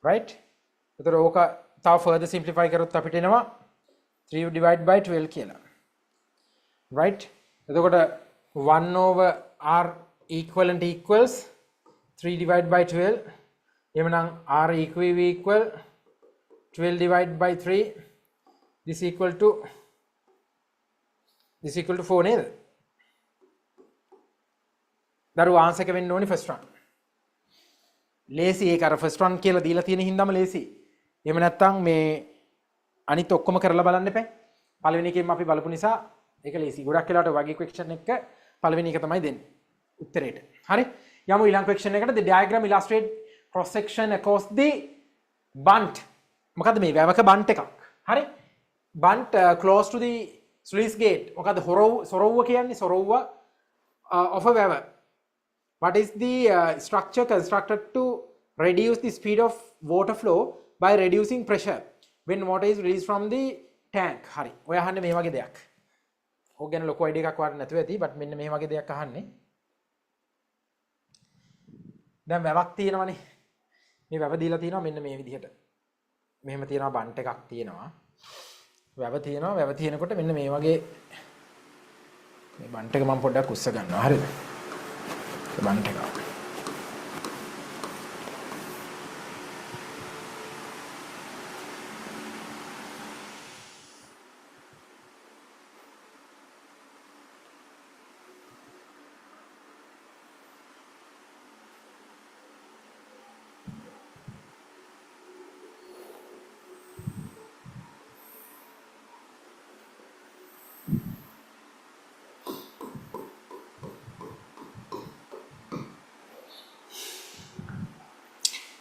Right? එතකොට ඕක තව further simplify කරොත් අපිට එනවා 3 divide by 12 කියලා. Right? එතකොට 1 over R equivalent equals 3 divide by 12. එහෙනම් R equal 12 divided by 3. This equal to 4 නේද? දරුවෝ ආන්සර් එක වෙන්න ඕනේ first one. ලේසි ඒක අර first one කියලා දීලා තියෙන හින්දාම ලේසි. එහෙම නැත්නම් මේ අනිත් ඔක්කොම කරලා බලන්න එපා. පළවෙනි එකෙන් අපි බලපු නිසා ඒක ලේසි. ගොඩක් වෙලාවට වගේ question එක පළවෙනි එක තමයි දෙන්නේ උත්තරේට. හරි? යමු ඊළඟ question එකට. The diagram illustrate cross section across the bunt. මොකද්ද මේ වැවක bunt එකක්. හරි? bunt close to the sluice gate. මොකද්ද සොරවුව කියන්නේ? සොරවුව of a වැව. What is the structure constructed to reduce the speed of water flow by reducing pressure when water is released from the tank? හරි. ඔය අහන්නේ මේ වගේ දෙයක්. ඕක ගැන ලොකු අයිඩියා එකක් වාට නැතුව ඇති. but මෙන්න මේ වගේ දෙයක් අහන්නේ. දැන් වැවක් තියෙනවනේ. මේ වැව දීලා තියෙනවා මෙන්න මේ විදිහට. මෙහෙම තියෙනවා බන්ට් එකක් තියෙනවා. වැව තියෙනවා. වැව තියෙනකොට මෙන්න මේ වගේ මේ බන්ට් එක මම පොඩ්ඩක් උස්ස ගන්නවා. හරිද? බන්ට් එක.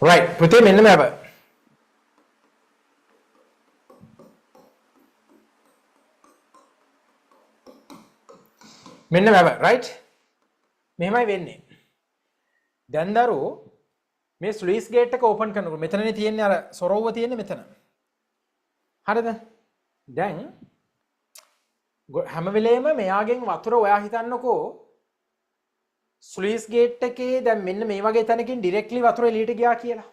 right පුතේ මෙන්න මේව මෙන්න මේව right මෙහෙමයි වෙන්නේ දැන් දරුවෝ මේ ස්ලුයිස් ගේට් එක ඕපන් කරනකොට මෙතනනේ තියෙන්නේ අර සොරවුව තියෙන්නේ මෙතන හරිද දැන් හැම වෙලේම මෙයාගෙන් වතුර ඔයා හිතන්නකෝ ස්ලුයිස් ගේට් එකේ දැන් මෙන්න මේ වගේ තැනකින් ඩිරෙක්ට්ලි වතුර එළියට ගියා කියලා.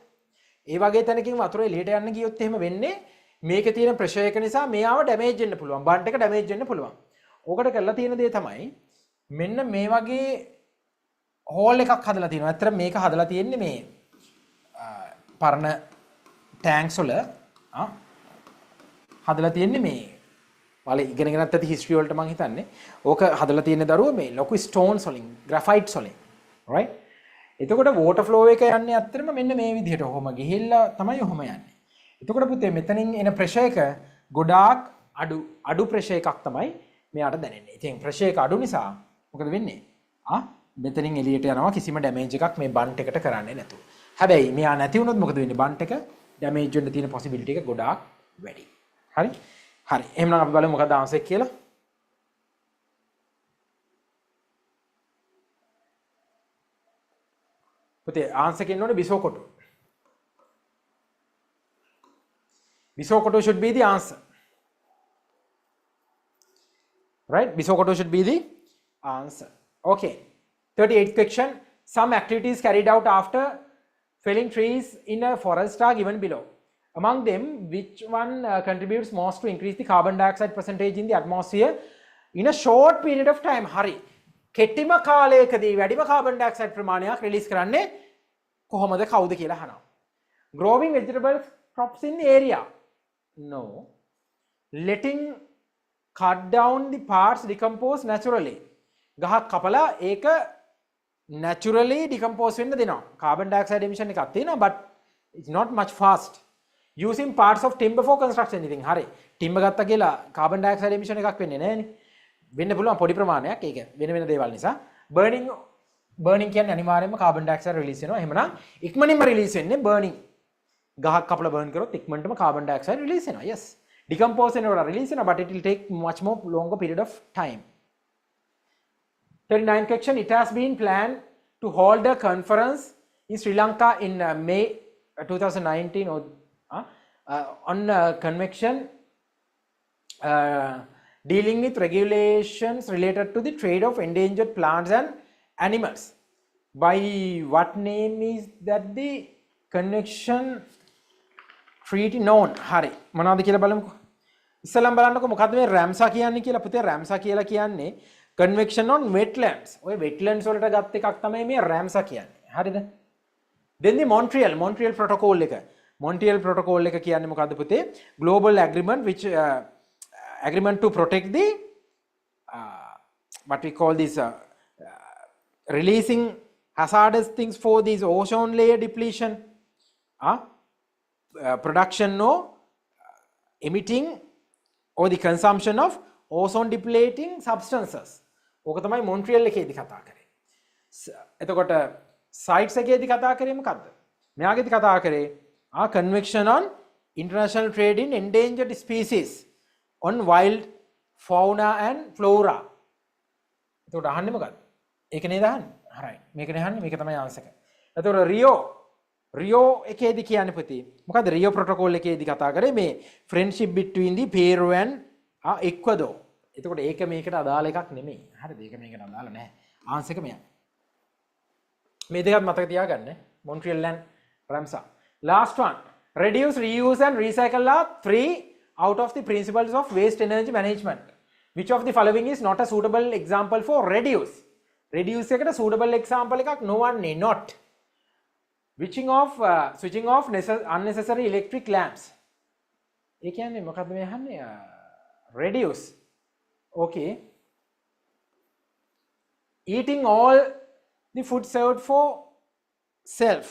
ඒ වගේ තැනකින් වතුර එළියට යන්න ගියොත් එහෙම වෙන්නේ මේකේ තියෙන ප්‍රෙෂර් එක නිසා මෙයාව ඩැමේජ් වෙන්න පුළුවන්. බන්ට් එක ඩැමේජ් වෙන්න පුළුවන්. ඕකට කරලා තියෙන දේ තමයි මෙන්න මේ වගේ හෝල් එකක් හදලා තියෙනවා. ඇත්තට මේක හදලා තියෙන්නේ මේ පරණ ටැන්ක්ස් වල හදලා තියෙන්නේ මේ වල ඉගෙනගෙනත් ඇති හිස්ටරි වලට මම හිතන්නේ ඕක හදලා තියෙන දරුවෝ මේ ලොකු ස්ටෝන්ස් වලින් ග්‍රැෆයිට්ස් වලින් right එතකොට වෝටර් ෆ්ලෝ එක යන්නේ අත්‍තරම මෙන්න මේ විදිහට ඔහොම ගිහිල්ලා තමයි ඔහොම යන්නේ එතකොට පුතේ මෙතනින් එන ප්‍රෙෂර් එක ගොඩාක් අඩු ප්‍රෙෂර් එකක් තමයි මෙයාට දැනෙන්නේ ඉතින් ප්‍රෙෂර් එක අඩු නිසා මොකද වෙන්නේ මෙතනින් එළියට යනවා කිසිම ඩැමේජ් එකක් මේ බන්ට් එකට කරන්නේ නැතුව හැබැයි මෙයා නැති වුණොත් මොකද වෙන්නේ බන්ට් එක ඩැමේජ් වෙන්න තියෙන possibility එක ගොඩාක් වැඩි හරි හරි එහෙනම් අපි බලමු මොකක්ද ආන්සර් එක කියලා පුතේ ආන්සර් එක ඉන්නෝනේ Bisokoto should be the answer right Bisokoto should be the answer okay 38th question some activities carried out after felling trees in a forest are given below among them which one contributes most to increase the carbon dioxide percentage in the atmosphere in a short period of time hari කෙටිම කාලයකදී වැඩිම carbon dioxide ප්‍රමාණයක් release කරන්නේ කොහොමද කවුද කියලා අහනවා growing vegetable crops in the area no letting cut down the parts decompose naturally ගහක් කපලා ඒක naturally decompose වෙන්න දෙනවා carbon dioxide emission එකක් තියෙනවා but it's not much fast using parts of timber for construction ඉතින් හරි timber ගත්තා කියලා carbon dioxide emission එකක් වෙන්නේ නැහැනේ වෙන්න පුළුවන් පොඩි ප්‍රමාණයක් ඒක වෙන දේවල් නිසා burning කියන්නේ අනිවාර්යයෙන්ම carbon dioxide release වෙනවා එහෙමනම් ඉක්මනින්ම release වෙන්නේ burning ගහක් කපලා burn කරොත් ඉක්මනටම carbon dioxide release වෙනවා yes decompose වෙනකොට release වෙනවා but it will take much more longer period of time 39th question it has been planned to hold a conference in Sri Lanka in May 2019 or on convection dealing with regulations related to the trade of endangered plants and animals by what name is that the convection treaty known hari මොනවද කියලා බලමුකෝ ඉස්සෙල්ලාම බලන්නකෝ මොකද්ද මේ Ramsar කියන්නේ කියලා පුතේ රැම්සා කියලා කියන්නේ convection on wetlands ඔය wetlands වලට ගත් එකක් තමයි මේ රැම්සා කියන්නේ හරිද then the Montreal protocol එක Montreal protocol එක කියන්නේ මොකද්ද පුතේ global agreement which agreement to protect the what we call this releasing hazardous things for this ozone layer depletion production or emitting or the consumption of ozone depleting substances ඕක තමයි Montreal එකේදී කතා කරේ එතකොට sites එකේදී කතා කරේ මොකද්ද මෙයාගේදී කතා කරේ convention on international trade in endangered species on wild fauna and flora එතකොට අහන්නේ මොකද්ද ඒක නේද අහන්නේ හරයි මේකනේ අහන්නේ මේක තමයි ආන්සර් එක එතකොට රියෝ එකේදී කියන්නේ පුතේ මොකද්ද රියෝ ප්‍රොටෝකෝල් එකේදී කතා කරේ මේ friendship between the Peru and Ecuador එතකොට ඒක මේකට අදාළ එකක් නෙමෙයි හරිද ඒක මේකට අදාළ නැහැ ආන්සර් එක මෙයා මේ දෙකත් මතක තියාගන්න Montreal and Ramsar last one reduce reuse and recycle are three out of the principles of waste energy management which of the following is not a suitable example for reduce එකට suitable example එකක් no one not switching off unnecessary electric lamps ඒ කියන්නේ මොකද්ද මේ අහන්නේ reduce okay eating all the food served for self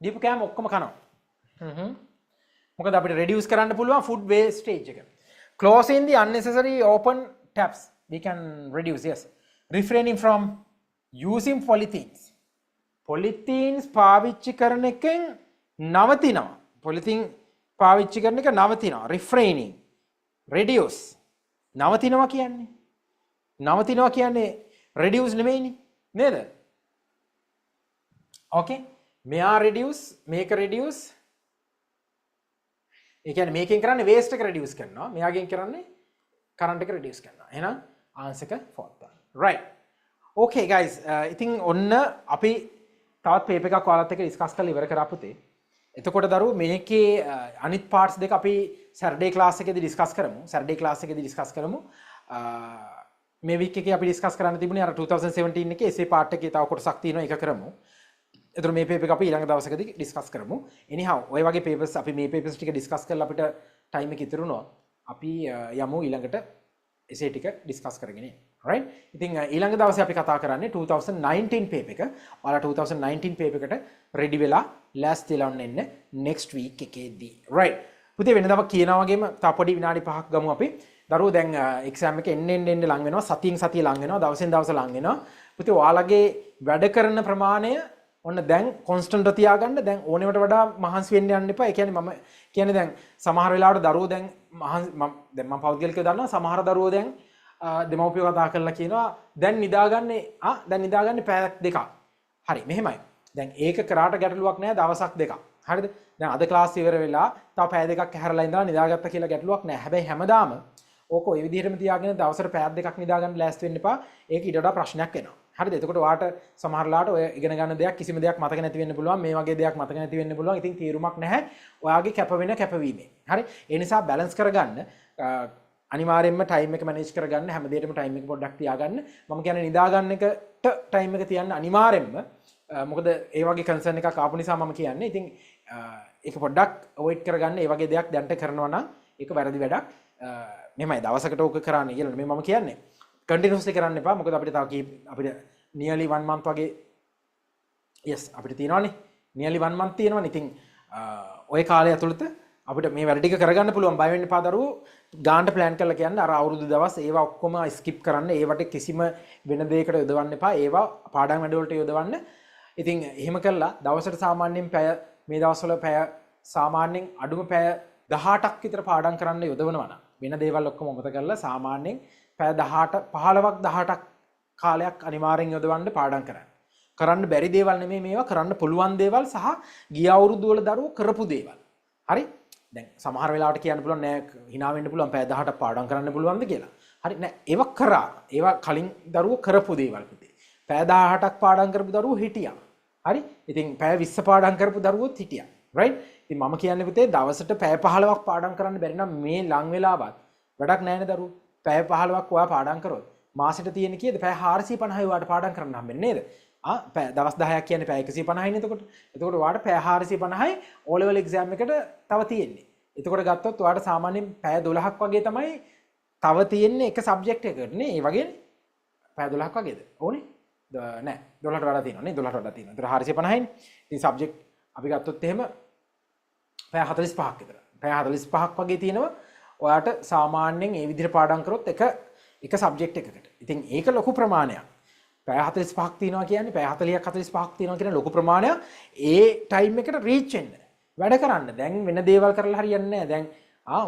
දීපු කෑම ඔක්කොම කනවා මොකද අපිට reduce කරන්න පුළුවන් food wastage එක closing the unnecessary open taps we can reduce. Yes, refraining from using polythenes. Polythenes පාවිච්චි කරන එකෙන් නවතිනවා. polythene පාවිච්චි කරන එක නවතිනවා. refraining, reduce. නවතිනවා කියන්නේ reduce නෙමෙයිනේ නේද? okay, මෙයා reduce, මේක reduce. ඒ කියන්නේ මේකෙන් කරන්නේ waste එක reduce කරනවා. මෙයාගෙන් කරන්නේ current එක reduce කරනවා. එහෙනම් answer එක fourth one. right. okay guys, ඉතින් ඔන්න අපි තවත් paper එකක් ඔයාලත් එක්ක discuss කරලා ඉවර කරා පුතේ. එතකොට දරුවෝ මේකේ අනිත් parts දෙක අපි Saturday class එකේදී discuss කරමු. මේ week එකේ අපි discuss කරන්න තිබුණේ අර 2017 එකේ essay part එකේ තව කොටසක් තියෙනවා ඒක කරමු. එතකොට මේ paper එක අපි ඊළඟ දවසකදී discuss කරමු. anyhow ඔය වගේ papers අපි මේ papers ටික discuss කරලා අපිට time එක ඉතුරු වෙනවා. අපි යමු ඊළඟට essay ටික discuss කරගෙන. right. ඉතින් ඊළඟ දවසේ අපි කතා කරන්නේ 2019 paper එක. ඔයාලා 2019 paper එකට ready වෙලා last වෙලා එන්න next week එකේදී. right. පුතේ වෙනදාම කියනා වගේම තව පොඩි විනාඩි 5ක් ගමු අපි. දරුවෝ දැන් exam එක එන්න ලඟ වෙනවා. සතියෙන් සතිය ලඟ වෙනවා. දවසෙන් දවස ලඟ වෙනවා. පුතේ ඔයාලගේ වැඩ කරන ප්‍රමාණය ඔන්න දැන් constant තියාගන්න. දැන් ඕනෙකට වඩා මහන්සි වෙන්න යන්න එපා. ඒ කියන්නේ මම කියන්නේ දැන් සමහර වෙලාවට දරුවෝ දැන් මම පෞද්ගලිකව දන්නවා සමහර දරුවෝ දැන් දෙමව්පියෝ කතා කරලා කියනවා දැන් නිදාගන්නේ පැයක් දෙකක්. හරි මෙහෙමයි. දැන් ඒක කරාට ගැටලුවක් නෑ දවසක් දෙකක්. හරිද? දැන් අද ක්ලාස් ඉවර වෙලා තව පැය දෙකක් ඇහැරලා ඉඳලා නිදාගත්තා කියලා ගැටලුවක් නෑ. හැබැයි හැමදාම ඕක ඔය විදිහටම තියාගෙන දවසට පැයක් දෙකක් නිදාගන්න ලෑස්ති වෙන්න එපා. ඒක ඊට වඩා ප්‍රශ්නයක් වෙනවා. හරිද? එතකොට ඔයාට සමහරලාට ඔය ඉගෙන ගන්න දෙයක් කිසිම දෙයක් මතක නැති වෙන්න පුළුවන්. මේ වගේ දෙයක් මතක නැති වෙන්න පුළුවන්. ඉතින් තීරුමක් නැහැ. ඔයාගේ කැපවීමෙන්. හරි? ඒ නිසා බැලන්ස් කරගන්න අනිවාර්යෙන්ම ටයිම් එක මැනේජ් කරගන්න. හැමදේටම ටයිම් එක පොඩ්ඩක් තියාගන්න. මම කියන්නේ නිදා ගන්න එකට ටයිම් එක තියන්න අනිවාර්යෙන්ම. මොකද ඒ වගේ කන්සර්න් එකක් ආපු නිසා මම කියන්නේ. ඉතින් ඒක පොඩ්ඩක් අවොයිඩ් කරගන්න. ඒ වගේ දෙයක් දැන්ට කරනවා නම් ඒක වැරදි වැඩක්. මෙහෙමයි දවසකට ඕක කරන්න කියලා මේ මම කියන්නේ. කන්ටිනියස්ලි කරන්න එපා. මොකද අපිට තව අපිට nearly 1 month වගේ yes අපිට තියෙනවානේ. nearly 1 month තියෙනවානේ. ඉතින් ওই කාලය ඇතුළත අපිට මේ වැඩ ටික කරගන්න පුළුවන්. බය වෙන්න එපා දරුවෝ. ගානට ප්ලෑන් කරලා කියන්නේ අර අවුරුදු දවස් ඒවා ඔක්කොම ස්කිප් කරන්න. ඒවට කිසිම වෙන දෙයකට යොදවන්න එපා. ඒවා පාඩම් වැඩ වලට යොදවන්න. ඉතින් එහෙම කළා දවසට සාමාන්‍යයෙන් පැය මේ දවස්වල පැය සාමාන්‍යයෙන් අඩුම පැය 18ක් විතර පාඩම් කරන්න යොදවනවා නම් වෙන දේවල් ඔක්කොම මොකද කරලා සාමාන්‍යයෙන් පැය 15ක් කාලයක් අනිවාර්යෙන් යොදවන්න පාඩම් කරන්න බැරි දේවල් නෙමෙයි මේවා කරන්න පුළුවන් දේවල් සහ ගිය අවුරුදු වල දරුවෝ කරපු දේවල්. හරි? දැන් සමහර වෙලාවට කියන්න පුළුවන් නෑ hina වෙන්න පුළුවන් පැය 18ක් පාඩම් කරන්න පුළුවන්ද කියලා. හරි නෑ ඒවා කරා. ඒවා කලින් දරුවෝ කරපු දේවල් පුතේ. පැය 18ක් පාඩම් කරපු දරුවෝ හිටියා. හරි? ඉතින් පැය 20 පාඩම් කරපු දරුවෝත් හිටියා. right? ඉතින් මම කියන්නේ පුතේ දවසට පැය 15ක් පාඩම් කරන්න බැරි නම් මේ ලං වෙලාවත් වැඩක් නෑනේ දරුවෝ. පැය 15ක් ඔයා පාඩම් කරොත් මාසෙට තියෙන කීයද? පැය 450යි ඔයාට පාඩම් කරන්න හම්බෙන්නේ නේද? දවස් 10ක් කියන්නේ පැය 150යිනේ එතකොට. එතකොට ඔයාට පැය 450යි O level exam එකට තව තියෙන්නේ. එතකොට ගත්තොත් ඔයාට සාමාන්‍යයෙන් පැය 12ක් වගේ තමයි තව තියෙන්නේ එක සබ්ජෙක්ට් එකකට නේ. ඒ වගේනේ. පැය 12ක් වගේද? ඕනේ. නෑ 12ට වඩා තියෙනවා නේ. 12ට වඩා තියෙනවා. ඒතර 450යිනේ. ඉතින් සබ්ජෙක්ට් අපි ගත්තොත් එහෙම පැය 45ක් විතර. පැය 45ක් වගේ තියෙනවා. ඔයාට සාමාන්‍යයෙන් මේ විදිහට පාඩම් කරොත් එක සබ්ජෙක්ට් එකකට. ඉතින් ඒක ලොකු ප්‍රමාණයක්. පැය 45ක් තියෙනවා කියන්නේ පැය 40ක් 45ක් තියෙනවා කියන ලොකු ප්‍රමාණයක්. ඒ ටයිම් එකට රීච් වෙන්න. වැඩ කරන්න. දැන් වෙන දේවල් කරලා හරියන්නේ නැහැ. දැන්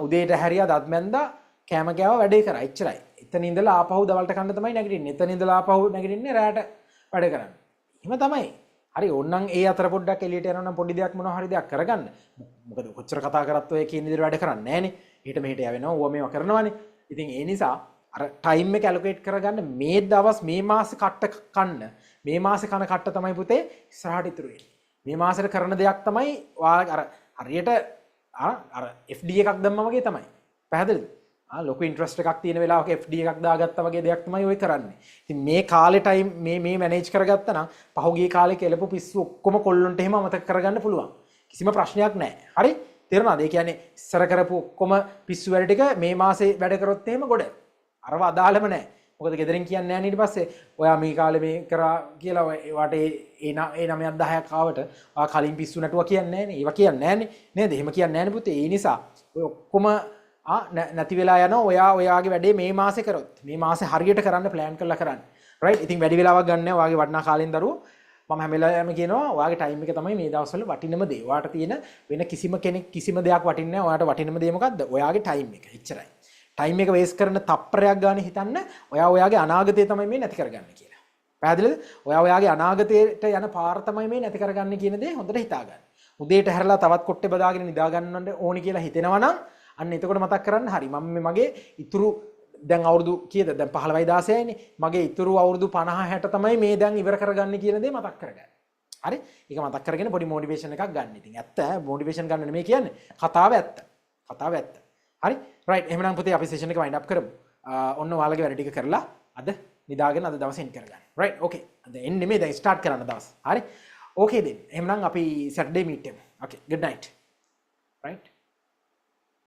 උදේට හැරියා දත් මැන්දා කෑම කෑවා වැඩේ කරා. එච්චරයි. එතන ඉඳලා ආපහු දවල්ට කන්න තමයි නැගිටින්නේ. එතන ඉඳලා ආපහු නැගිටින්නේ රැට වැඩ කරන්න. එහෙම තමයි. හරි ඕන්නම් ඒ අතර පොඩ්ඩක් එළියට යනවා නම් පොඩි දෙයක් මොනවා හරි දෙයක් කරගන්න. මොකද කොච්චර කතා කරත් ඔය කියන විදිහට වැඩ කරන්නේ නැහනේ. හෙට මෙහෙට යවෙනවා. ඕවා මේවා කරනවානේ. ඉතින් ඒ නිසා අර ටයිම් එක ඇලොකේට් කරගන්න මේ දවස් මේ මාසේ කට්ට කන්න. මේ මාසේ කන කට්ට තමයි පුතේ ඉස්සරහට ඉතුරු වෙන්නේ. මේ මාසෙට කරන දෙයක් තමයි ඔයාලා අර හරියට අර FD එකක් දැම්මා වගේ තමයි. පැහැදිලිද? ලොකු ඉන්ට්‍රස්ට් එකක් තියෙන වෙලාවක FD එකක් දාගත්තා වගේ දෙයක් තමයි ඔය කරන්නේ. ඉතින් මේ කාලේ ටයිම් මේ මැනේජ් කරගත්තා නම් පහුගිය කාලේ කෙලපු පිස්සු ඔක්කොම කොල්ලොන්ට එහෙම අමතක කරගන්න පුළුවන්. කිසිම ප්‍රශ්නයක් නැහැ. හරි? තේරුණාද? ඒ කියන්නේ ඉස්සර කරපු ඔක්කොම පිස්සු වැඩ ටික මේ මාසේ වැඩ කරොත් එහෙම ගොඩ. අරව අදාළම නැහැ. මොකද ගෙදරින් කියන්නේ නැහැ ඊට පස්සේ ඔයා මේ කාලේ මේ කරා කියලා ඒවට ඒ 9ක් 10ක් ආවට ඔයා කලින් පිස්සු නැටුවා කියන්නේ නැහැ නේ. ඒවා කියන්නේ නැහැ නේ. නේද? එහෙම කියන්නේ නැහැ නේ පුතේ. ඒ නිසා ඔය ඔක්කොම නැති වෙලා යනවා. ඔයා ඔයාගේ වැඩේ මේ මාසේ කරොත් මේ මාසේ හරියට කරන්න ප්ලෑන් කරලා කරන්න. රයිට්. ඉතින් වැඩි වෙලාවක් ගන්න නැහැ. ඔයාගේ වටිනා කාලෙන් දරුවෝ මම හැම වෙලාවෙම කියනවා ඔයාගේ ටයිම් එක තමයි මේ දවස්වල වටිනම දේ. ඔයාට තියෙන වෙන කිසිම කෙනෙක් කිසිම දෙයක් වටින්නේ නැහැ. ඔයාට වටිනම දේ මොකද්ද? ඔයාගේ ටයිම් එක. එච්චරයි. ටයිම් එක වේස්ට් කරන තප්පරයක් ගන්න හිතන්න ඔයා ඔයාගේ අනාගතය තමයි මේ නැති කරගන්නේ කියලා. පැහැදිලිද? ඔයා ඔයාගේ අනාගතයට යන පාර තමයි මේ නැති කරගන්නේ කියන දේ හොඳට හිතා ගන්න. උදේට හැරලා තවත් කොට්ටේ බදාගෙන නිදා ගන්න ඕනි කියලා හිතෙනවා නම් අන්න එතකොට මතක් කරන්න හරි මම මගේ ඉතුරු දැන් අවුරුදු කීයද දැන් 15යි 16යිනේ මගේ ඉතුරු අවුරුදු 50 60 තමයි මේ දැන් ඉවර කරගන්න කියන දේ මතක් කරගන්න. හරි? ඒක මතක් කරගෙන පොඩි මොටිවේෂන් එකක් ගන්න. ඉතින් ඇත්ත මොටිවේෂන් ගන්න නෙමෙයි කියන්නේ. කතාව ඇත්ත. කතාව ඇත්ත. හරි? රයිට්. එහෙනම් පුතේ අපි සෙෂන් එක වයින්ඩ් අප් කරමු. ඔන්න ඔයාලගේ වැඩ ටික කරලා අද නිදාගෙන අද දවස් එන්ඩ් කරගන්න. රයිට්. ඕකේ. අද එන්ඩ් නෙමෙයි දැන් ස්ටාර්ට් කරන්න දවස්. හරි? ඕකේ then. එහෙනම් අපි සැටර්ඩේ මීට් වෙමු. ඕකේ. good night. right.